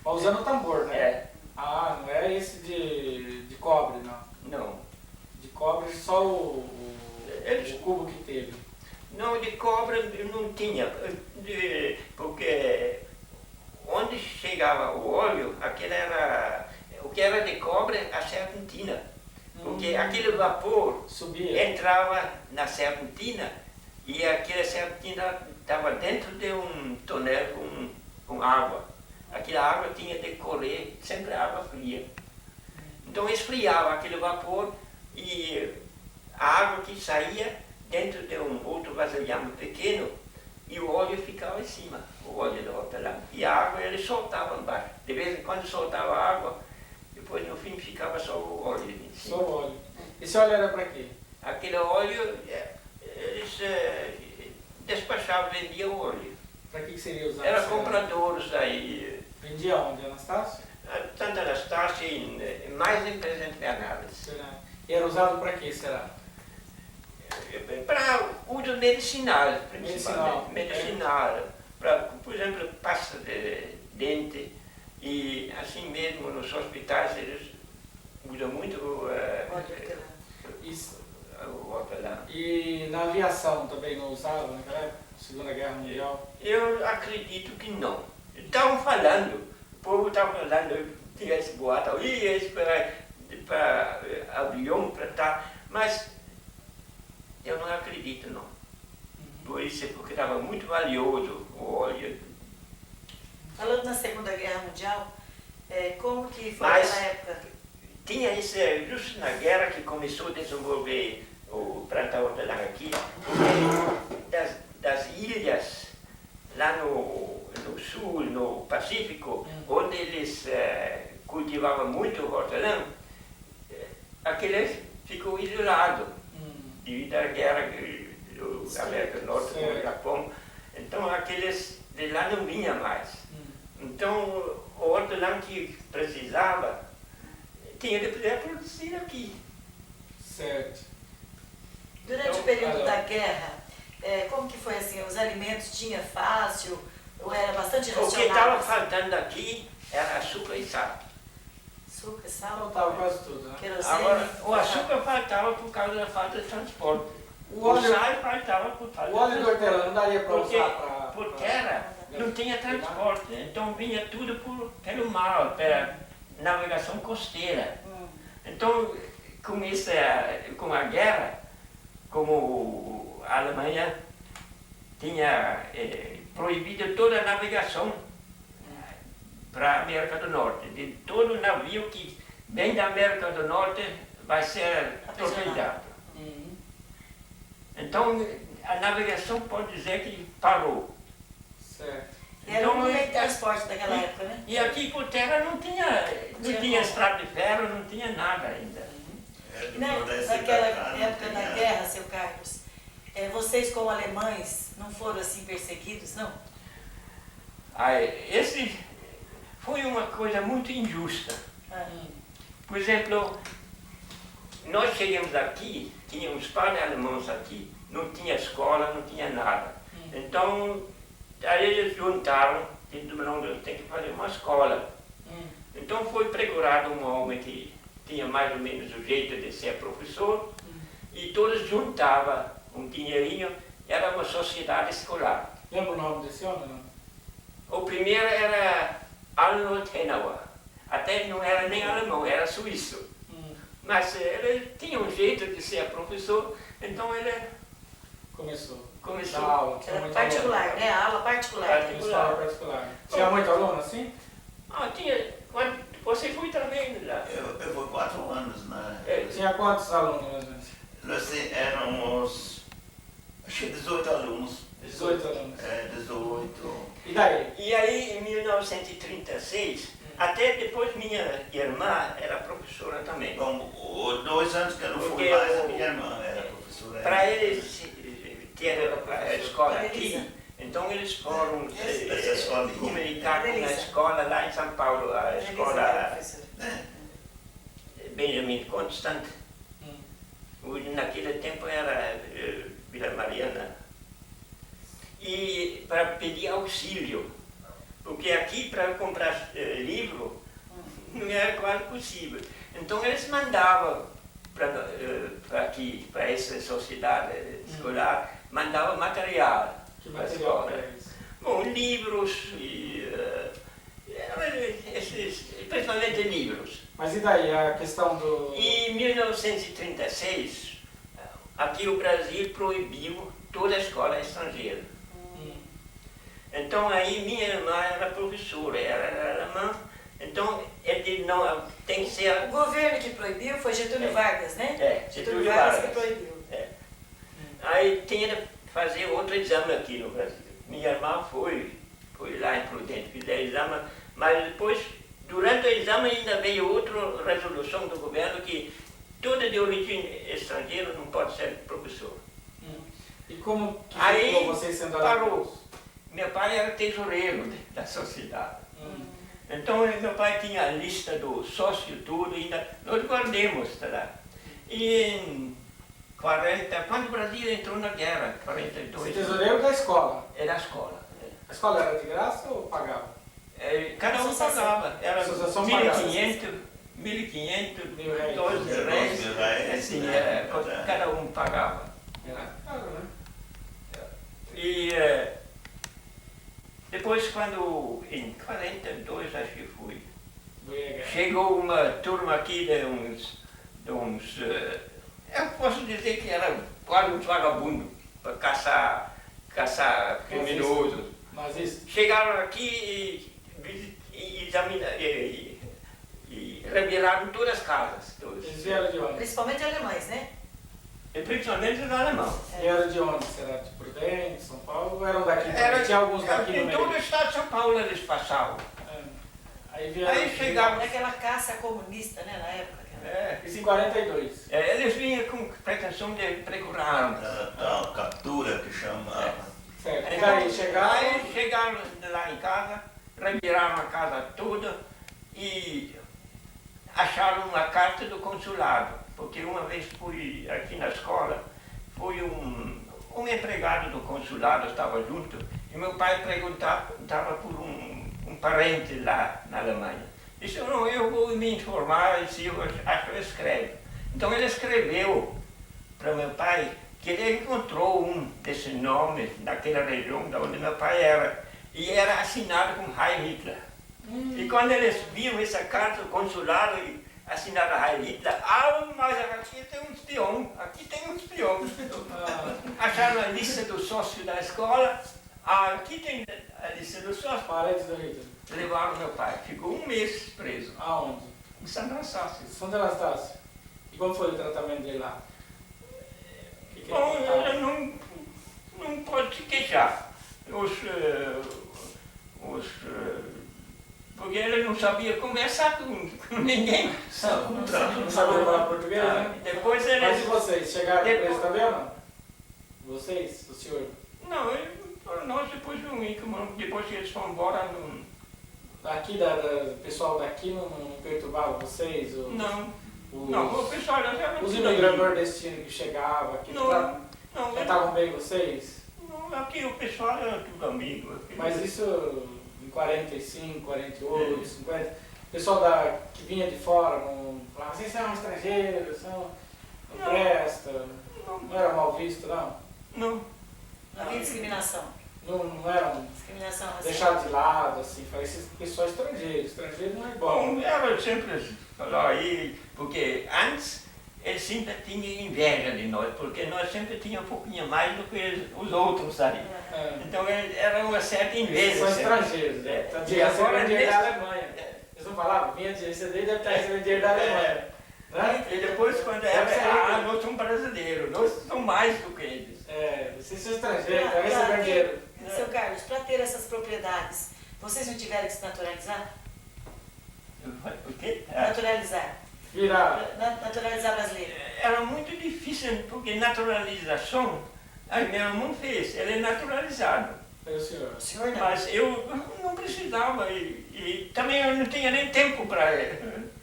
mas usando tambor, né? É, Ah, não é esse de cobre, não. não. De cobre só o Eles- cubo que teve. Não, de cobre não tinha, porque onde chegava o óleo, o que era de cobre, a serpentina. Porque aquele vapor Subia. entrava na serpentina e aquela serpentina estava dentro de um tonel com água. Aquela água tinha de correr, sempre água fria. Então esfriava aquele vapor e a água que saía dentro de um outro vasilhame pequeno e o óleo ficava em cima, o óleo do hortelã. E a água ele soltava embaixo. De vez em quando soltava a água, depois no fim ficava só o óleo em Só cima. o óleo. Esse óleo era para quê? Aquele óleo, eles despachavam, vendiam o óleo. Para que seria usado? Eram esse compradores aí, Vendia onde? Anastácio? tanto Anastácio, mais em Presidente Bernardes. Será? E era usado para quê, será? Para uso medicinal, principalmente. Medicinal. Medicinal. Para, por exemplo, pasta de dente. E assim mesmo nos hospitais eles usam muito Óleo hortelã. Isso. o hortelã. E na aviação também não usava naquela época? Segunda Guerra Mundial? Eu acredito que não. Estavam falando, o povo estava falando, tinha esse boato, esse para avião, para tal, mas eu não acredito não. Por isso, porque estava muito valioso o óleo. Falando na Segunda Guerra Mundial, como que foi Mas- aquela época? Tinha esse, justo na guerra que começou a desenvolver o plantar hortelã aqui, porque das ilhas lá no sul, no Pacífico, onde eles cultivavam muito hortelã, aquele ficou isolado devido à guerra da América do Norte com o Certo. Japão. Então aqueles de lá não vinha mais. Então o hortelã que precisava tinha de poder produzir aqui. Certo. Durante Então, o período olha- da guerra, como que foi assim? Os alimentos tinha fácil? Ou era bastante O que estava racionado? faltando aqui era açúcar e sal. Açúcar, sal, Faltava quase tudo, né? querosene. Agora, o açúcar faltava por causa da falta de transporte. O O óleo- sal faltava por falta O óleo de do transporte. hortelã não daria para Porque usar para... por terra não tinha transporte, então vinha tudo pelo mar, pela navegação costeira. Então, com a guerra, como a Alemanha tinha proibido toda a navegação para a América do Norte. De todo navio que vem da América do Norte vai ser torpedado. Então, a navegação pode dizer que parou. Certo. Era um meio de transporte daquela época, né? E aqui por terra não tinha Tinha estrada de ferro, não tinha nada ainda. E naquela época da guerra, seu Carlos, vocês como alemães não foram assim perseguidos, não? Esse foi uma coisa muito injusta. Por exemplo, nós chegamos aqui, tínhamos padres alemãos aqui, não tinha escola, não tinha nada. Então, Aí eles juntaram, e não, tem que fazer uma escola. Então foi procurado um homem que tinha mais ou menos o jeito de ser professor, e todos juntavam um dinheirinho, era uma sociedade escolar. Lembra o nome desse homem, não? O primeiro era Arnold Henauer, até não era nem alemão, era suíço. Mas ele tinha um jeito de ser professor, então ele Começou. começou. Da aula. Tinha Era muito particular, aluno. né? A aula particular. Escola particular. Tinha muito aluno assim? Tinha, quando você foi também lá. Eu fui 4 anos na... Tinha quantos alunos, mais ou menos? Nós éramos, acho que 18 alunos. 18 alunos. 18. E daí? E aí, em 1936, até depois minha irmã era professora também. Bom, 2 anos que eu não fui Porque mais, a minha irmã era professora. Para eles ter a escola Para aqui, Elisa. então eles foram Essa escolinha. comunicar com a Elisa. escola lá em São Paulo, a Elisa era escola professora. Benjamin Constant. Naquele tempo era Vila Mariana. E para pedir auxílio, porque aqui para comprar livro não era quase possível. Então eles mandavam para aqui, para essa sociedade escolar, mandavam material. Que para a material escola. era isso? Bom, livros, principalmente livros. Mas e daí a questão do... Em 1936, aqui o Brasil proibiu toda a escola estrangeira. Então aí minha irmã era professora, era alemã, então ele não tem que ser... O governo que proibiu foi Getúlio Vargas, né? Getúlio Vargas Vargas. que proibiu. Aí tinha que fazer outro exame aqui no Brasil. Minha irmã foi lá em Prudente, fizer exame, mas depois, durante o exame ainda veio outra resolução do governo que toda de origem estrangeira não pode ser professor. E como que Aí ficou vocês sendo parou. alunos? Meu pai era tesoureiro da sociedade. Então meu pai tinha a lista do sócio tudo, ainda nós guardemos, tá lá. E em 40, quando o Brasil entrou na guerra, 42, Você tesoureiro da escola. era a escola. A escola era de graça ou pagava? Cada um pagava, era Associação 1.500, Mil réis. 12 réis, 12 réis, assim, né? cada um pagava. Era caro, né? E depois quando, em 42 acho que fui, chegou uma turma aqui de uns eu posso dizer que era quase uns vagabundos para caçar criminosos. Nazista. Chegaram aqui e reviraram todas as casas. Eles vieram de onde? Principalmente alemães, né? E principalmente no alemão. Vieram de onde? Será de Prudente, São Paulo? Ou eram daqui? Era, Tinha alguns daqui no em todo o meio. estado de São Paulo eles passavam. Aí vieram... Aí chegavam. Era aquela caça comunista, né, na época. Isso em 42. Eles vinham com pretensão de procurar armas. Da captura que chamava. Certo. E Então, daí chegaram... aí chegaram lá em casa, reviraram a casa toda e acharam uma carta do consulado. Porque uma vez fui aqui na escola, foi um empregado do consulado, estava junto, e meu pai perguntava por um parente lá na Alemanha. Disse, não, eu vou me informar e se eu acho que eu escrevo. Então ele escreveu para meu pai que ele encontrou um desses nomes naquela região da onde meu pai era, e era assinado com Heil Hitler. E quando eles viram essa carta do consulado assinada Heil Hitler, mas aqui tem um espião, aqui tem um espião. Acharam a lista do sócio da escola, aqui tem a lista do sócio. Parentes do Hitler. Levaram meu pai, ficou 1 mês preso, Aonde? em Santa Anastácia. Santa Anastácia. E como foi o tratamento dele lá? Bom, ele não pode se queixar. Porque ele não sabia conversar com ninguém. Não sabia falar português, né? Depois ele... Mas e vocês? Chegaram presos também ou não? Vocês? O senhor? Não, nós depois depois que eles foram embora, não... Aqui, o pessoal daqui não perturbava vocês? Não, Os, não, o pessoal já era... os imigrantes nordestinos que chegavam aqui, Não, tratavam bem vocês? não, Aqui o pessoal é tudo amigo. Mas isso em 45, 48, 50, o pessoal que vinha de fora não falava, vocês são estrangeiros, não presta, não era mal visto, não? Não. Não havia discriminação. Não eram Discriminação racial. deixados de lado, assim, falei, esses pessoal estrangeiro não é bom. Bom, ela sempre falou aí, porque antes ele sempre tinha inveja de nós, porque nós sempre tínhamos um pouquinho mais do que os outros ali. É. Então era uma certa inveja. São sempre. estrangeiros, né? Tanto que E agora recebem dinheiro da nesse- Alemanha. Eles não falavam, vinha de receber e deve estar recebendo dinheiro da Alemanha. Né? E depois quando Deve ser nós somos brasileiros, nós somos mais do que eles. Vocês são estrangeiros, estão recebendo dinheiro. Seu Carlos, para ter essas propriedades, vocês não tiveram que se naturalizar? O quê? Naturalizar. Virar. Naturalizar brasileiro. Era muito difícil, porque naturalização, a minha irmã fez, ele é naturalizado. Aí o senhor. O senhor não. Mas eu não precisava e também eu não tinha nem tempo para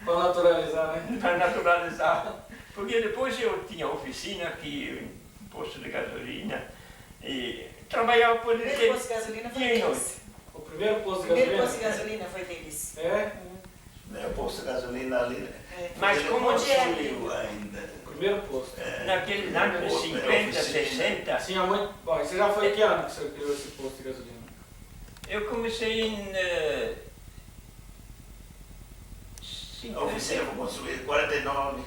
Para naturalizar, né? naturalizar. Porque depois eu tinha oficina aqui, posto de gasolina, e trabalhava por O primeiro posto de gasolina foi dia e noite. deles. O primeiro posto O de primeiro gasolina. posto de gasolina foi deles. É? Né, o posto de gasolina ali, né? É. Mas Ele como construiu ainda. O primeiro posto. naqueles anos Posto, 50, oficina. 60, Tinha muito. Bom, você já foi que ano que o senhor criou esse posto de gasolina? eu comecei em A oficina foi construída em 49.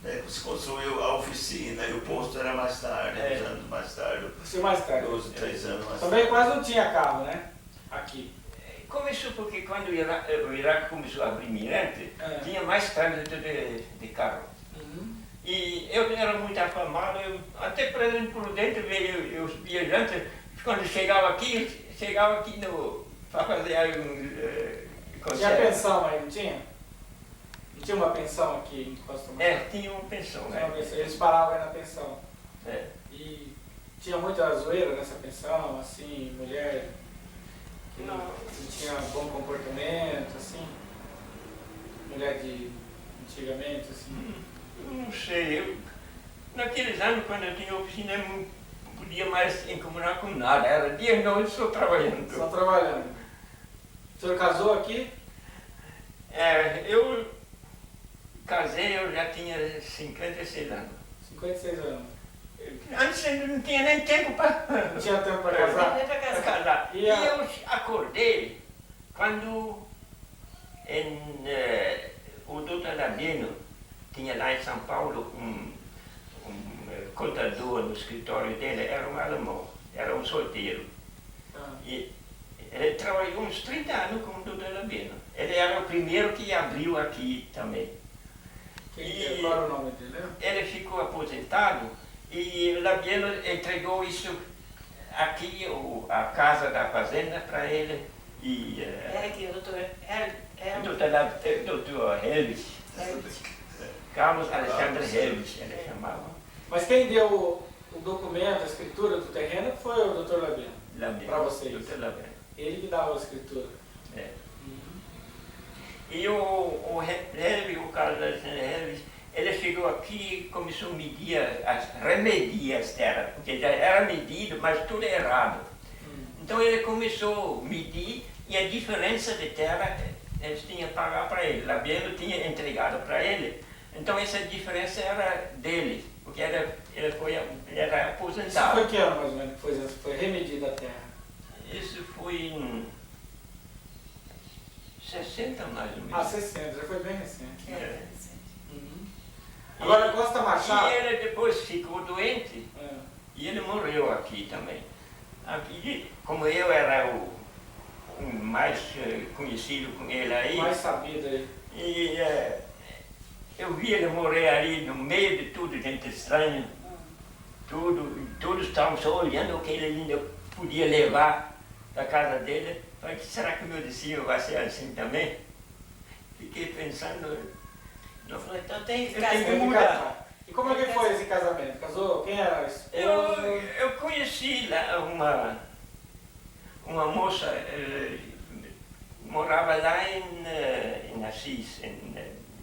Né, se construiu a oficina e o posto era mais tarde, É. uns anos mais tarde, Você mais tarde. 12, 3 anos mais Também tarde. quase não tinha carro, né? Aqui. Começou porque quando o Iraque começou a abrir mirante, É. tinha mais trânsito de carro. Uhum. E eu era muito afamado, até Presidente Prudente veio os viajantes, quando chegava aqui para fazer aí Tinha concerto. pensão aí, não tinha? Não tinha uma pensão aqui em Costa Rica? Tinha uma pensão, Tinha uma né? pensão. Eles paravam aí na pensão. É. E tinha muita zoeira nessa pensão, assim, mulher que não tinha bom comportamento, assim. Mulher de antigamente, assim. Não sei, naqueles anos quando eu tinha oficina eu não podia mais incomodar com nada, era dia e noite só trabalhando. Só trabalhando. O senhor casou aqui? Eu casei, eu já tinha 56 anos. 56 anos. Antes eu não tinha nem tempo para Não tinha tempo para casar? Nem para casar. casar. E E a- eu acordei quando o doutor Labino tinha lá em São Paulo um contador no escritório dele, era um alemão, era um solteiro. Ah, E ele trabalhou uns 30 anos com o doutor Labino. Ele era o primeiro que abriu aqui também. quem, qual era o nome dele? Né? Ele ficou aposentado e o Labieno entregou isso aqui, a casa da fazenda, para ele. E Era aqui, o doutor. o doutor Helwig, Carlos Alexandre Helwig, ele chamava. Mas quem deu o documento, a escritura do terreno foi o Dr. Labino. Labieno, Para vocês. Doutor Labieno. Ele que dava a escritura. É. E o Helwig, o Carlos Alexandre Helwig, ele chegou aqui e começou a medir, remedir as terras, porque já era medido, mas tudo errado. Então ele começou a medir e a diferença de terra eles tinham que pagar para ele. Labieno tinha entregado para ele. Então essa diferença era dele, porque ele era Isso aposentado. foi que ano mais ou menos que foi remedida a terra? Isso foi em 60 mais ou menos. Ah, 60, já foi bem recente. É. Agora Costa Machado. E ele depois ficou doente É. e ele morreu aqui também. Aqui, como eu era o mais conhecido com ele aí, Mais sabido aí. e eu vi ele morrer ali no meio de tudo, gente estranha, todos estavam só olhando o que ele ainda podia levar da casa dele. Falei, será que o meu destino vai ser assim também? Fiquei pensando, não, Falou, então tem que Eu casar. tenho Tem que mudar. casar. E como é que foi esse casamento? Casou? Quem era a esposa? eu conheci lá uma moça, morava lá em Assis,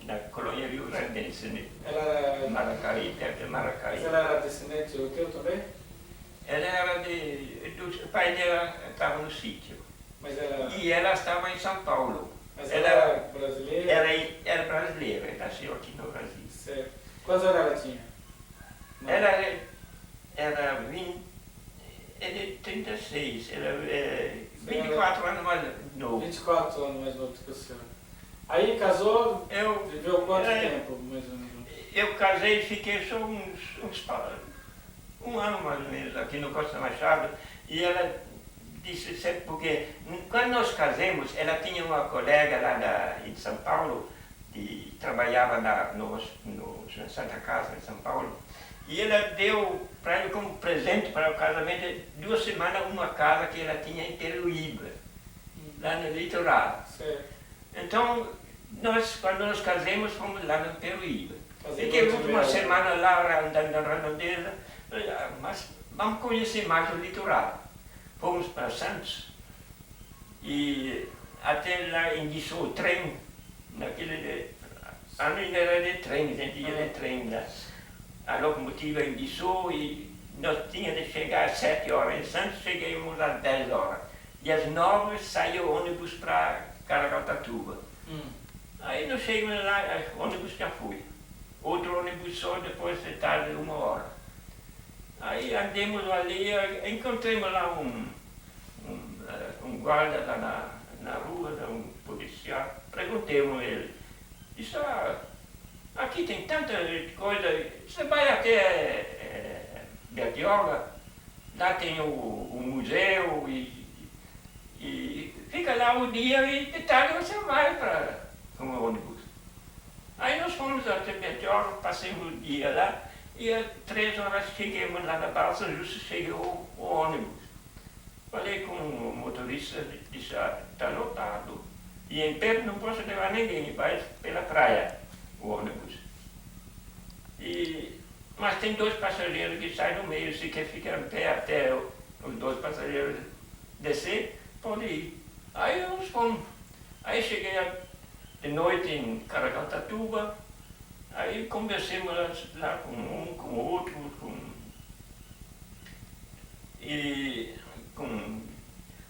na colônia Rio Grandense, Ela era, Maracaí, perto de mas Maracaí. ela era descendente europeu também? Ela era o pai dela estava no sítio. Mas era, E ela estava em São Paulo. mas ela era brasileira? Era brasileira, ela nasceu aqui no Brasil. Certo. Quantos anos ela tinha? Não. Ela era 20, ele é 36, ela é 24 anos mais novo. 24 anos mais novo que a senhora. Aí casou, Eu, viveu quanto É. tempo, mais ou menos? eu casei e fiquei só um ano mais ou menos aqui no Costa Machado, e ela disse sempre porque quando nós casamos, ela tinha uma colega lá em São Paulo, que trabalhava no Santa Casa em São Paulo, e ela deu para ele como presente para o casamento 2 semanas uma casa que ela tinha em Peruíba, lá no litoral. Certo. Então, quando nós casamos, fomos lá no Peruíba. Fazer Fiquei lua de última mel. semana lá andando na redondeza, mas vamos conhecer mais o litoral. Fomos para Santos e até lá em Guiçô, trem, naquele ano ainda era de trem, a gente ia de trem lá. A locomotiva em Guiçô e nós tínhamos de chegar às 7 horas em Santos, chegamos às 10 horas. E às 9 saiu o ônibus para Caraguatatuba. Aí nós chegamos lá, o ônibus já foi. Outro ônibus só depois de tarde, 1 hora. Aí andemos ali, encontramos lá um guarda lá na rua, um policial. Perguntemos a ele, disse, aqui tem tanta coisa, você vai até Bertioga, lá tem o museu e fica lá o dia e de tarde você vai com o ônibus. Aí nós fomos até Bertioga, passamos o dia lá e às 3 horas chegamos lá na Balsa, justo chegou o ônibus. Falei com o motorista, disse, está lotado. E em perto não posso levar ninguém, vai pela praia o ônibus. Mas tem 2 passageiros que saem no meio, se quer ficar em pé até os 2 passageiros descer, pode ir. Aí nós fomos. Aí cheguei de noite em Caraguatatuba, aí conversamos lá com um, com outro,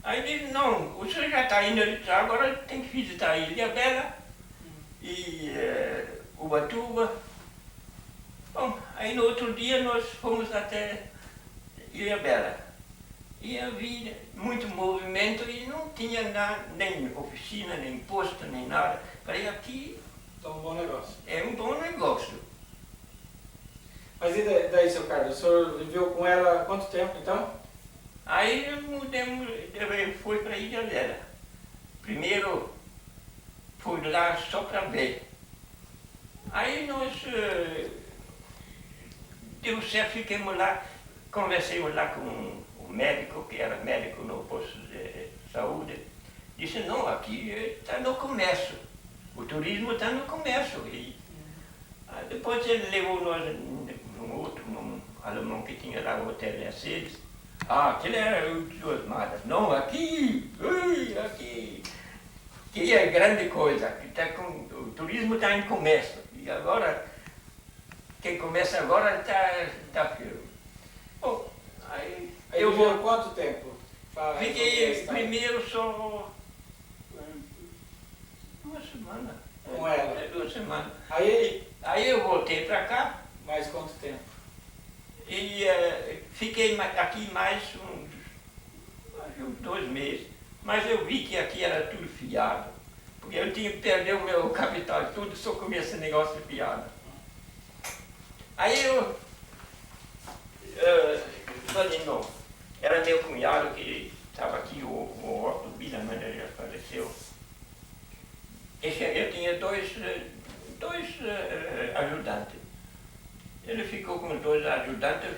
aí disse, não, o senhor já está indo, agora tem que visitar a Ilha Bela e Ubatuba. Bom, aí no outro dia nós fomos até Ilha Bela. E havia muito movimento e não tinha nem oficina, nem posto, nem nada. Falei, aqui Então, um bom negócio. é um bom negócio. Mas e daí, seu Carlos, o senhor viveu com ela quanto tempo, então? Aí eu fui para a Ilha Bela. Primeiro fui lá só para ver. Aí nós deu certo, ficamos lá, conversamos lá com o médico, que era médico no posto de saúde. Disse, não, aqui está no começo. O turismo está no começo. E depois ele levou nós num alemão que tinha lá o Hotel Mercedes. Aquele era o Duas Matas. Não, aqui, que é grande coisa. O turismo está em começo. E agora, quem começa agora está firme. Bom, Aí viveu quanto tempo? Fiquei primeiro só 2 semanas. Com ela? 2 semanas. Aí, eu voltei para cá mais quanto tempo? e fiquei aqui mais uns 2 meses. Mas eu vi que aqui era tudo fiado. Porque eu tinha que perder o meu capital tudo só com esse negócio de fiado. Aí eu falei, não. Era meu cunhado que estava aqui, o Otto Bila, mas ele já faleceu. Eu tinha dois ajudantes. Ele ficou com 2 ajudantes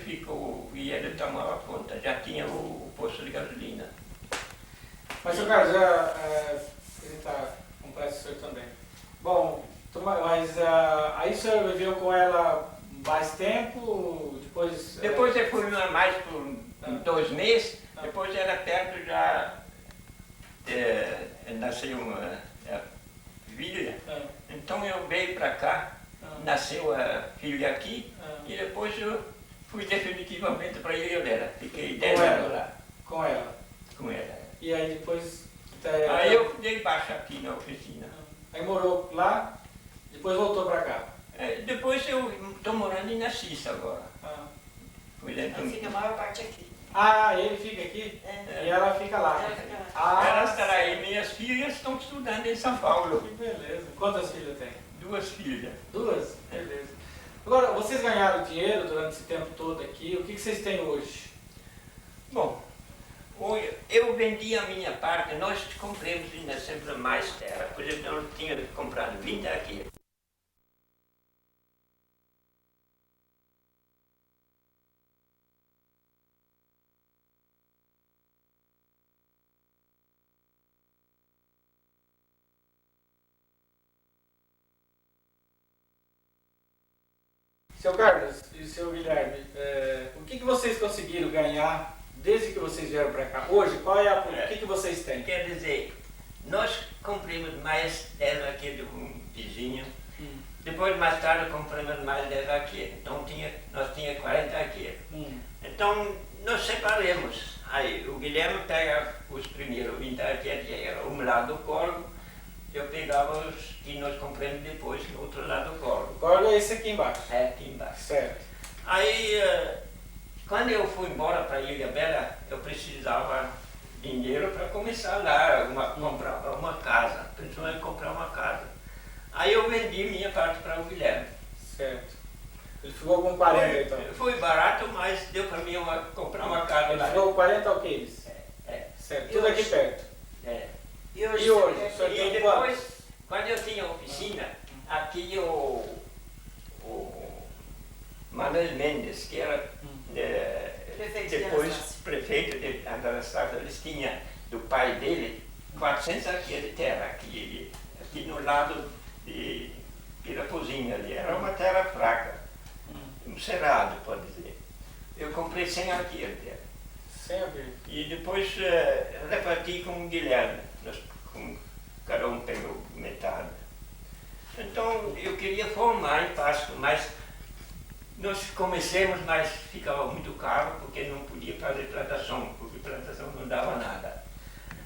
e ele tomava conta, já tinha o posto de gasolina. Mas, seu Carlos, apresentar completo o senhor também. Bom, mas aí o senhor viveu com ela mais tempo? Depois eu fui mais por 2 meses, depois era perto já, nasceu uma filha, então eu veio para cá, nasceu a filha aqui, e depois eu fui definitivamente para Ilha Bela. Fiquei 10 anos lá Com ela. com ela. E aí depois... Aí eu dei baixa aqui na oficina. Aí morou lá, depois voltou pra cá. Depois eu estou morando em Assis agora. Ah, Fui dentro Aí fica a maior parte aqui. ele fica aqui É. e ela fica lá. Ela fica lá. Ah, Ela estará aí. Minhas filhas estão estudando em São Paulo. que beleza. Quantas filhas tem? 2 filhas. 2? Beleza. Agora, vocês ganharam dinheiro durante esse tempo todo aqui. O que vocês têm hoje? Bom, eu vendi a minha parte, nós compramos ainda sempre mais terra. Por exemplo, eu tinha comprado 20 aqui. Seu Carlos e seu Guilherme, o que vocês conseguiram ganhar desde que vocês vieram para cá? Hoje, o que vocês têm? Quer dizer, nós compramos mais terra aqui do que um vizinho. Depois, mais tarde, compramos mais 10 aqui. Então, nós tínhamos 40 aqui. Então, nós separamos. Aí, o Guilherme pega os primeiros 20 aqui, era um lado do corvo. Eu pegava os que nós compramos depois no outro lado do corvo. O corvo é esse aqui embaixo. É, aqui embaixo. Certo. Aí, quando eu fui embora para Ilha Bela, eu precisava de dinheiro para começar lá, comprar uma casa, principalmente comprar uma casa. Aí eu vendi minha parte para o Guilherme. Certo. Ele ficou com 40 então. Foi barato, mas deu para mim comprar uma casa Ele lá. ficou com 40 alqueires. Certo. Tudo aqui perto. É. E hoje? E hoje? O senhor E tem depois, quantos? quando eu tinha oficina, aqui o Manuel Mendes, que era Prefeito de depois Anastácio. prefeito de Anastácio, eles tinham do pai dele 400 aqui de terra, aqui no lado de Pirapozinho ali. Era uma terra fraca, um cerrado, pode dizer. Eu comprei 100 aqui de terra. Sempre. E depois reparti com o Guilherme. Cada um pegou metade. Então eu queria formar em Pasto, mas nós comecemos, mas ficava muito caro porque não podia fazer plantação, porque plantação não dava nada.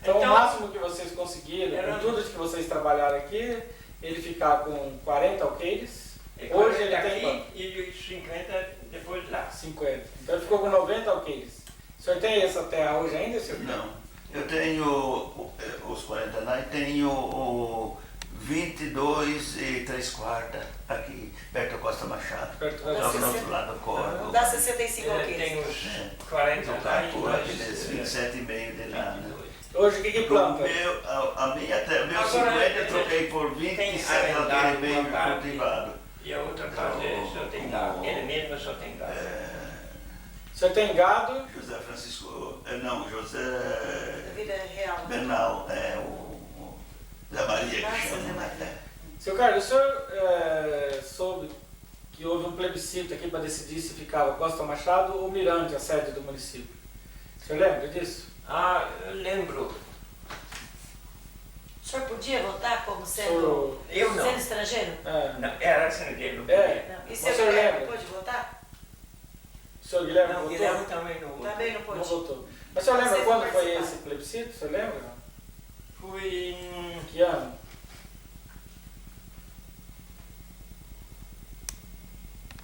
Então, o máximo que vocês conseguiram, era- com tudo que vocês trabalharam aqui, ele ficar com 40 alqueires. É Hoje ele 40 tem quanto? aqui e os 50 depois lá. 50. Então ele ficou com 90 alqueires. O senhor tem essa terra hoje ainda, senhor? Não. Eu tenho os 40 lá e tenho 22 e 3/4 aqui, perto da Costa Machado. Perto Dá da Lá no 60. outro lado do Corvo. Dá 65 Tem alqueires. os 40 lá e Por nós, aqueles 27,5 de lá, né? 22. Hoje o que planta? A minha terra, meu Agora, 50 eu troquei por 27 arrendado aquele meio uma parte. cultivado. E a outra casa só tem gado. Ele mesmo só tem gado. O senhor tem gado? José Francisco, não, José Da vida real. Bernal, o da Maria Nossa, que chama, Zé né? Maria. Seu Carlos, o senhor soube que houve um plebiscito aqui para decidir se ficava Costa Machado ou Mirante, a sede do município. O senhor lembra disso? Ah, eu lembro. O senhor podia votar como sendo, Senhor- Eu não. sendo estrangeiro? Não, era estrangeiro. É. Não. E Mas seu o senhor Guilherme lembra? pôde votar? O senhor Guilherme Não, o votou? Guilherme também não. Também não Não pôde. votou. Mas o senhor lembra Vocês quando não foi participaram. esse plebiscito? O senhor lembra? Fui em... Que ano?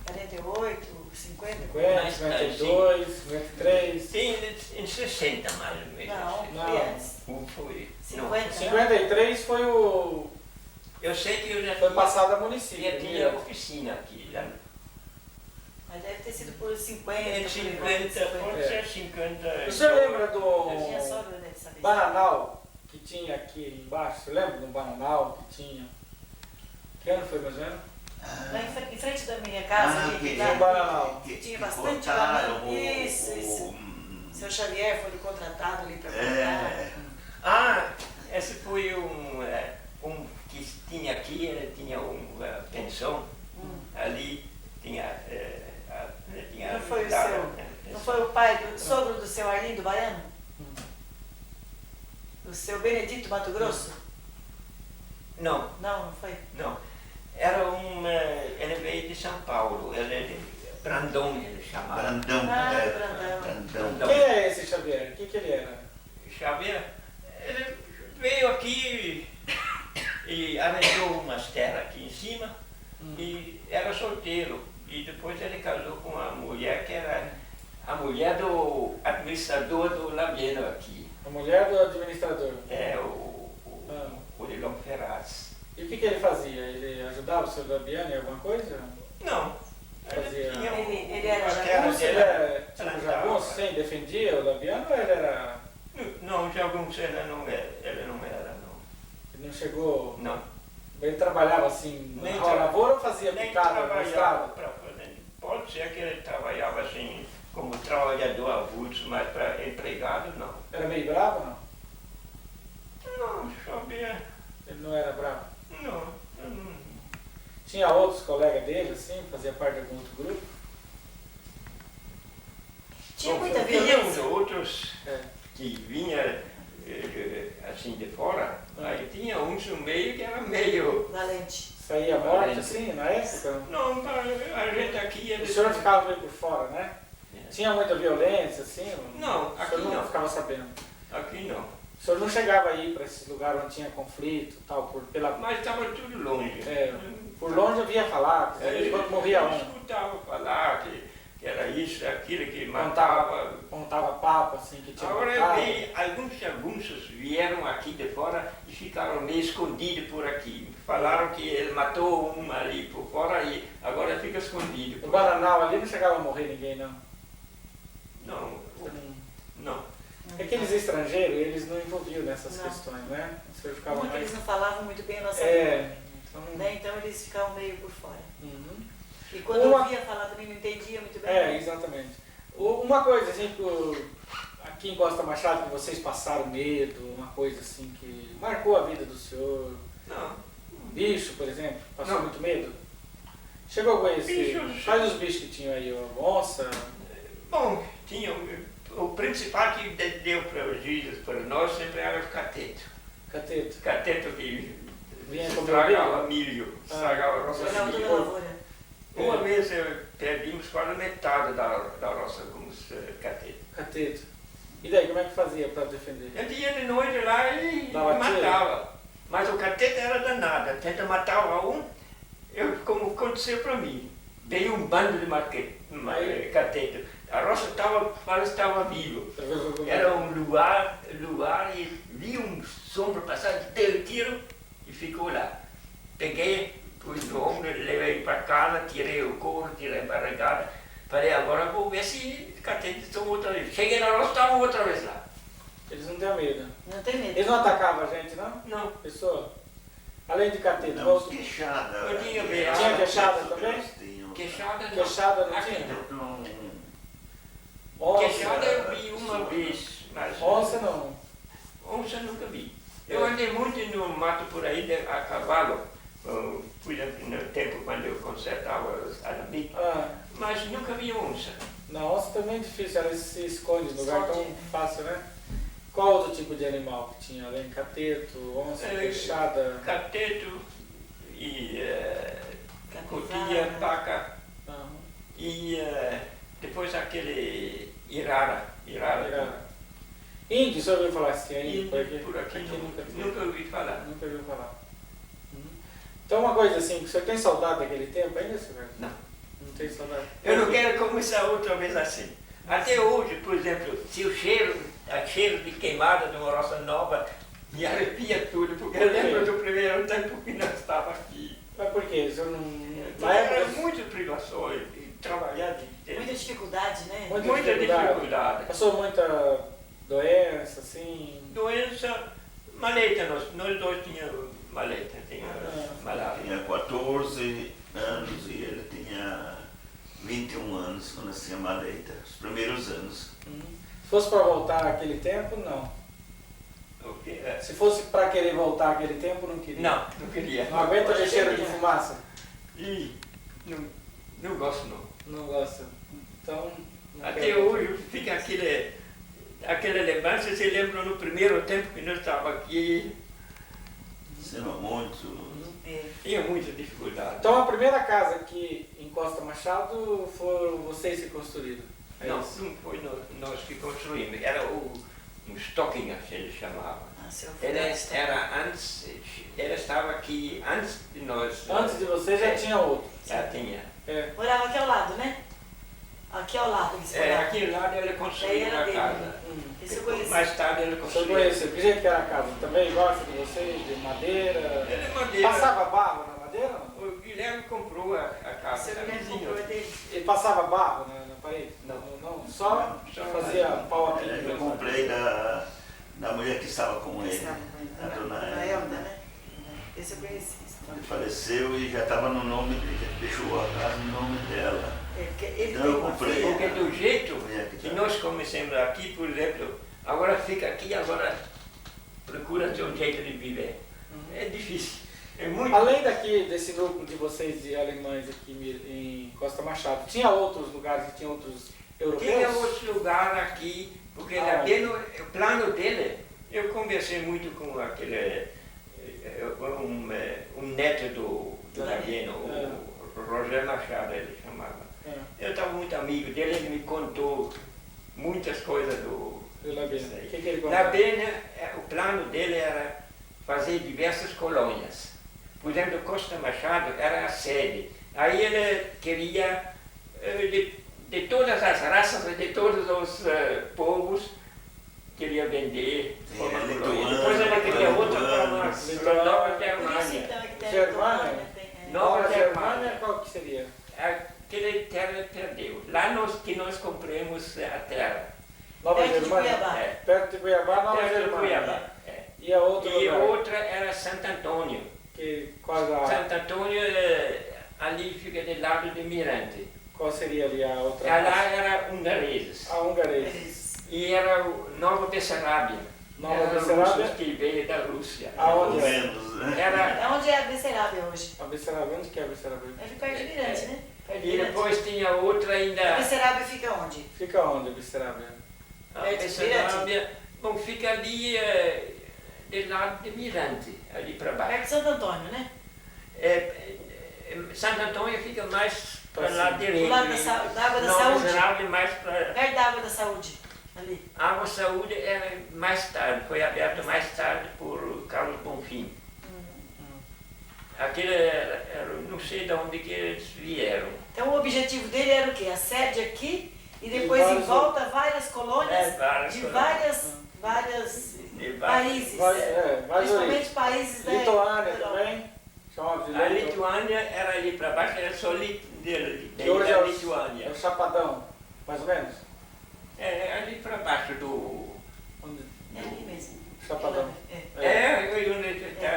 48, 50? 50, Mais 52, 53. Sim, em 60 mais ou menos. Não, Não. foi antes. Foi. 50. 53 foi o. Eu sei que eu já Foi passado a município. já tinha oficina aqui. Já. Mas deve ter sido por 50, É por 50, pode É. ser 50. O senhor lembra Minha do sogra deve saber. Bananal que tinha aqui embaixo? Você lembra do Bananal que tinha? Que ano foi mais ou menos? Lá em frente da minha casa, ali, lá no Bananal. tinha bastante cortaram banana. Isso. Seu Xavier foi contratado ali para cortar. Ah, esse foi um que tinha aqui, ele tinha uma pensão. Ali tinha... tinha Não foi o dado, seu? né, Não pensão. foi o pai do sogro do seu Arlindo Baiano? O seu Benedito Mato Grosso? Não, Não, não foi. não. Era ele veio de São Paulo. Ele Brandão ele chamava. Brandão. Ah, Brandão. Brandão. Quem é esse Xavier? O que ele era? Xavier, ele veio aqui e arranjou umas terras aqui em cima e era solteiro. E depois ele casou com uma mulher que era a mulher do administrador do Labieno aqui. A mulher do administrador. É, o Lilão Ferraz. E o que ele fazia? Ele ajudava o seu Labiano em alguma coisa? Não. Fazia- Ele era uma jagunço? terra Ele dele. era tipo Plantava. jagunço, sim? Defendia o Labiano ou ele era... Não, jagunço ele não era, não. Ele não chegou... Não. Ele trabalhava assim Nem na lavoura ou fazia Nem picada na trabalhava estrada? pode ser que ele trabalhava assim como trabalhador avulso, mas para empregado não. Era meio bravo ou não? Não, sabia. Ele não era bravo? Não, eu não. Tinha outros colegas dele, assim, fazia parte de algum outro grupo? Tinha Bom, muita Tinha uns violência? outros É. que vinha assim de fora, aí tinha uns no meio que era meio. Valente. Saía morte, assim, na época? Não, a gente aqui ia O senhor ficava meio por fora, né? Tinha muita violência, assim? Não, O senhor aqui não não. ficava sabendo. Aqui não. O senhor não chegava aí para esses lugares onde tinha conflito, tal, pela... Mas estava tudo longe. Por longe eu via falar, que Ele quando morria eu um, escutava falar que era isso, aquilo, que matava. contava papo, assim, que tinha Agora matado. alguns jagunços vieram aqui de fora e ficaram meio escondidos por aqui. Falaram que ele matou um ali por fora e agora fica escondido. No Bananal ali não chegava a morrer ninguém, não. Não, não. Aqueles estrangeiros, eles não envolviam nessas Não. questões, né? O senhor ficava Muito mais... eles não falavam muito bem a nossa É, língua, então... né? Então eles ficavam meio por fora. Uhum. E quando Uma- eu via falar também não entendia muito bem. É, exatamente. Uma coisa, assim, aqui em Costa Machado, que vocês passaram medo, uma coisa assim que marcou a vida do senhor. Não. Bicho, por exemplo, passou Não. muito medo? Chegou a conhecer? Bichos. Quais os bichos que tinham aí? Onça? Bom, tinha o principal que deu prejuízo para nós sempre era o cateto. Cateto? Cateto que Vinha comer estragava milho, estragava a roça Jogava de toda a milho. lavoura. Uma vez perdimos quase metade da roça com os catetos. Cateto. E daí, como é que fazia para defender? A gente ia de noite lá e Dava tiro? matava. Mas o cateto era danado. Tenta matava um, como aconteceu para mim. Veio um bando de cateto. A roça parece que estava viva. Era um luar e vi um sombra passar, dei o tiro e ficou lá. Peguei, pus no ombro, levei para casa, tirei o couro, tirei a barrigada. Falei, agora vou ver se catetos estão outra vez. Cheguei na roça, estavam outra vez lá. Eles não têm medo. Não tem medo. Eles não atacavam a gente, não? Não. Pessoa? Além de cateto, Não, qual- queixada. Eu tinha Tinha queixada também? Eles tinham. Queixada não. Queixada não Aqui tinha? não. Onça? Queixada eu vi uma vez, mas Onça não. onça nunca vi. Eu andei muito no mato por aí a cavalo. Fui no tempo quando eu consertava os alambiques, Ah, mas nunca vi onça. na onça também é difícil, ela se esconde no lugar tão Esconde. fácil, né? Qual outro tipo de animal que tinha? Além de cateto, onça, queixada? Cateto e Capivara. cotia, paca Não, e depois aquele irara. irara. Índio, o senhor ouviu falar se tinha índio por aqui? Por aqui nunca tinha. nunca ouvi falar. Nunca ouviu falar. Então uma coisa assim, o senhor tem saudade daquele tempo ainda, senhor? Não. Não tem saudade? Eu não quero começar outra vez assim. Até hoje, por exemplo, se o cheiro de queimada de uma roça nova me arrepia tudo, porque eu Por quê? lembro do primeiro tempo que nós estávamos aqui. Mas por quê? O senhor não... Era muito privações, e trabalhar de Muita dificuldade, né? Muita muita dificuldade. Passou muita doença, assim... Doença, maleta, nós dois tínhamos maleta, tinha malária. Tinha 14 anos e ele tinha 21 anos quando nós tínhamos maleta, os primeiros anos. Se fosse para voltar àquele tempo, não. O que é? Se fosse para querer voltar àquele tempo, não queria. Não queria. Não aguenta Hoje ver cheiro de queria. fumaça? E não gosto não. Não gosta. Então... não Até quer. hoje fica aquela lembrança, você lembra no primeiro tempo que nós estávamos aqui. Sendo muito Tinha muita dificuldade. Então a primeira casa aqui em Costa Machado foram vocês que construíram? É Não, isso? não foi nós que construímos, era um stocking, que ele chamava. Ah, seu Ele Fudesto. era antes, ele estava aqui antes de nós. Antes de você já tinha outro. Já tinha. É. Morava aqui ao lado, né? Aqui ao lado eles moravam. Aqui lá ele Daí construiu era uma dele. casa. Esse eu conheci. Mais tarde ele Você construiu. conheceu? Que jeito que era a casa? Também igual essa de vocês? De madeira? Ele é madeira. Passava barro na madeira? Não? O Guilherme comprou a casa. Seu Guilherme vizinho. comprou dele. Ele passava barro na parede? Não. Não, só Só fazia pau aqui. Eu comprei da mulher que estava com ele. Estava A dona na Elda. Elda, né? Esse eu conheci. Ele faleceu e já estava no nome dele, deixou a casa no nome dela. É, porque ele Então tem eu uma comprei. filha. Porque do jeito Mulher que tá. nós começamos aqui, por exemplo, agora fica aqui, agora procura ter um jeito de viver. É difícil. É muito. Além daqui, desse grupo de vocês de alemães aqui em Costa Machado, tinha outros lugares que tinham outros europeus? Tinha outro lugar aqui, porque o plano dele, eu conversei muito com aquele, um neto do Labieno, o Roger Machado, ele chamava. Eu estava muito amigo dele, ele me contou muitas coisas do Labena. O que ele contou? Labena, o plano dele era fazer diversas colônias. Por exemplo, Costa Machado era a sede. Aí ele queria, de todas as raças e de todos os povos, queria vender. Sim, uma Lituânia, colônia. Depois ele queria outra para nós, Lituânia. para Nova Por isso Germânia. então é que tem Germânia? a Lituânia, tem, Nova Nova Germânia. Germânia, qual que seria? Aquele terra perdeu. Lá que nós compramos a terra. Nova Perto de Germânia? Cuiabá. É. Perto de Cuiabá, Nova Terra de Germânia. Cuiabá. É. E a outra E lugar? outra era Santo Antônio. Que, qual, Santo Antônio ali fica do lado de Mirante. qual seria ali a outra? Lá era Hungareses. A Hungareses. Isso. E era o Nova Bessarabia. Nova Era Bessarabia? russos que veio da Rússia. Aonde? Pelo menos, né? Era, É onde é a Bessarabia hoje. A Bessarabia, onde que é a Bessarabia? É perto de Mirante, né? Perto de e Mirante. depois tinha outra A ainda. Bessarabia fica onde? Fica onde a Bessarabia? A Perto de Bessarabia. Bom, fica ali do lado de Mirante, ali para Perto baixo. de Santo Antônio, né? Santo Antônio fica mais para Pra lá cima. direito. Do lado da água da Nova saúde. Geraldo mais para. Perto da água da saúde. Ali. A Água Saúde era mais tarde, foi aberta mais tarde por Carlos Bonfim. Aquele era, não sei de onde que eles vieram. Então o objetivo dele era o quê? A sede aqui e depois E em vários volta várias colônias várias de colônias. várias De vários- países. Várias Principalmente origens. países da Lituânia Europa. também. Chamava de A Lituânia. Lituânia era ali para baixo, era só dele, Que hoje é da o Lituânia. Chapadão, mais ou menos? É ali para baixo do. Onde? É ali mesmo. Chapadão. É.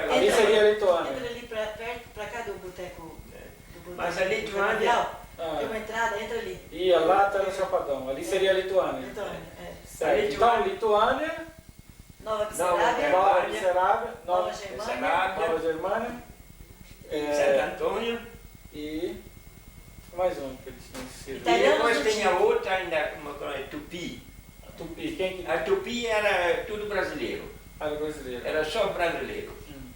Ali Entra- seria a Lituânia. Entra ali perto, pra cá do boteco. Do boteco Mas a Lituânia- Gabriel. Ah. Tem uma entrada, entra ali. Ia lá até no Chapadão. Ali seria a Lituânia. Lituânia, é. Certo. A Lituânia- Então, Lituânia, Nova Bessarabia, Nova Germânia, Bessarabia, Nova Nova Germânia, Nova Germânia. Santo Antônio. E mais um que eles tinham sido. E Italiano depois não tinha tinha. outra ainda, uma colônia, Tupi. Tupi, quem que A Tupi era tudo brasileiro, era brasileiro? era só brasileiro. Hum.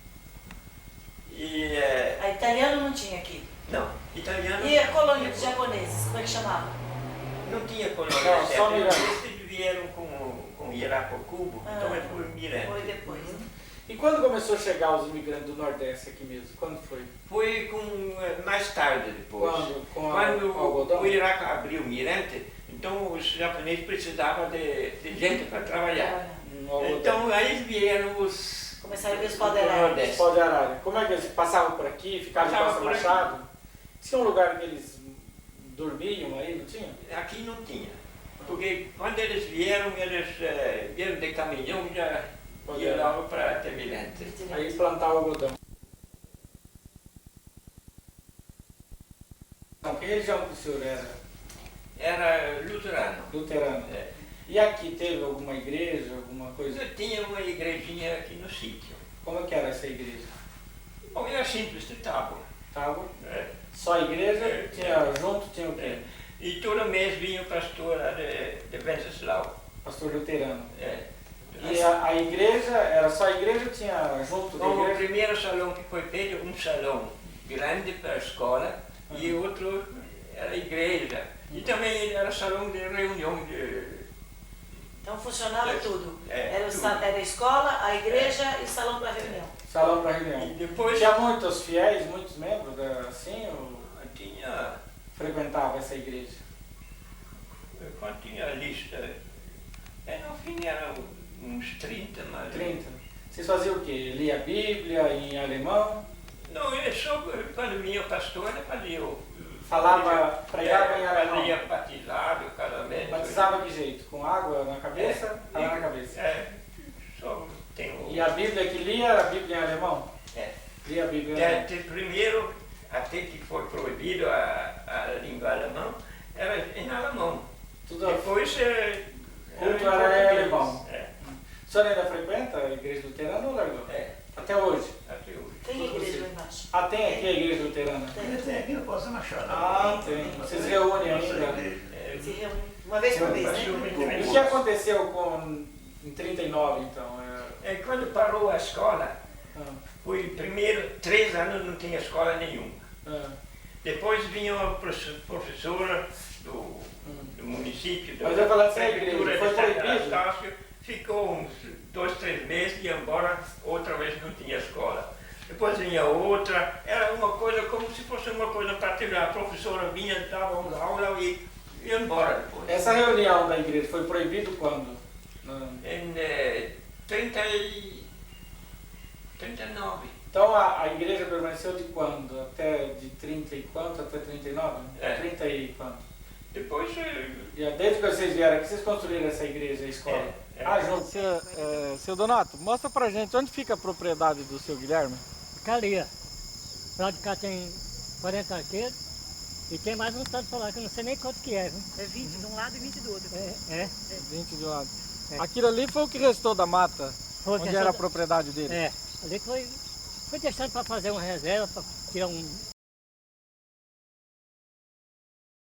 E A italiano não tinha aqui. não, italiano. E a colônia dos japoneses, como é que chamava? Não tinha colônia. Não, certa. só Mirante. Eles vieram com Iracocubo, Ah. então foi Mirante. Foi depois. E quando começou a chegar os imigrantes do Nordeste aqui mesmo? Quando foi? Foi mais tarde depois. Quando? Com Quando o algodão? o Iraque abriu Mirante, então os japoneses precisavam de gente para trabalhar. No algodão. Então aí vieram os. Começaram a ver os do pau-de-arara. Nordeste. Pau de arara. Como é que eles passavam por aqui, ficavam em Passavam Costa por aqui. Machado? Tinha um lugar que eles dormiam aí, não tinha? Aqui não tinha. Porque quando eles vieram de caminhão já iam logo para Mirante. Aí plantava algodão. Então, que religião que o senhor era? Era luterano. Luterano. É. E aqui teve alguma igreja, alguma coisa? Eu tinha uma igrejinha aqui no sítio. Como é que era essa igreja? Bom, era simples de tábua. Tava É. só a igreja? É. Tinha junto, tinha o quê? E todo mês vinha o pastor lá de Venceslau. Pastor luterano. É. E a igreja, era só a igreja ou tinha junto da Bom, o igreja? primeiro salão que foi feito, um salão grande para a escola e outro era a igreja. E também era salão de reunião de... Então funcionava tudo. Era, tudo. era a escola, a igreja e o salão para reunião. Salão para reunião. E depois Tinha muitos fiéis, muitos membros, assim, ou tinha, frequentava essa igreja? quando tinha a lista, no fim eram uns 30, mas... 30. Vocês faziam o quê? Lia a Bíblia em alemão? Não, eu só quando vinha o pastor, ele fazia o... Falava, pregava em alemão? Fazia batizado, casamento. Batizava de jeito? Com água na cabeça? Água na cabeça. Só tem o... E a Bíblia que lia era a Bíblia em alemão? Lia a Bíblia em alemão. Primeiro, até que foi proibido a língua alemã, era em alemão. Tudo Depois... culto era em alemão. O senhor ainda frequenta a igreja luterana ou largou? Até hoje? Até hoje. Tem igreja lá embaixo. Ah, tem aqui a igreja luterana? Tem aqui no Poço Machado. Tem. Vocês se reúnem ainda? Se reúne uma vez por mês, né? E o que aconteceu em 39, então? Quando parou a escola, foi primeiro 3 anos não tinha escola nenhuma. Depois vinha uma professora do município, Mas eu falando sério, prefeitura foi de São proibido? Anastácio, ficou uns 2, 3 meses e ia embora, outra vez não tinha escola. Depois vinha outra, era uma coisa como se fosse uma coisa para terminar. A professora vinha, dava uma aula e ia embora depois. Essa reunião da igreja foi proibido quando? Em 39. Então a igreja permaneceu de quando? Até de 30 e quanto? Até 39? 30 e quanto? Depois... Desde que vocês vieram aqui, vocês construíram essa igreja, a escola? Junto. Seu Donato, mostra pra gente onde fica a propriedade do seu Guilherme. Fica ali, ó. Lá de cá tem 40 arqueiros e tem mais um tanto pra lá, que eu não sei nem quanto que é, viu? É 20 de um lado e 20 do outro. 20 de um lado. Aquilo ali foi o que restou da mata, onde era a propriedade dele? Ali foi deixando para fazer uma reserva, para tirar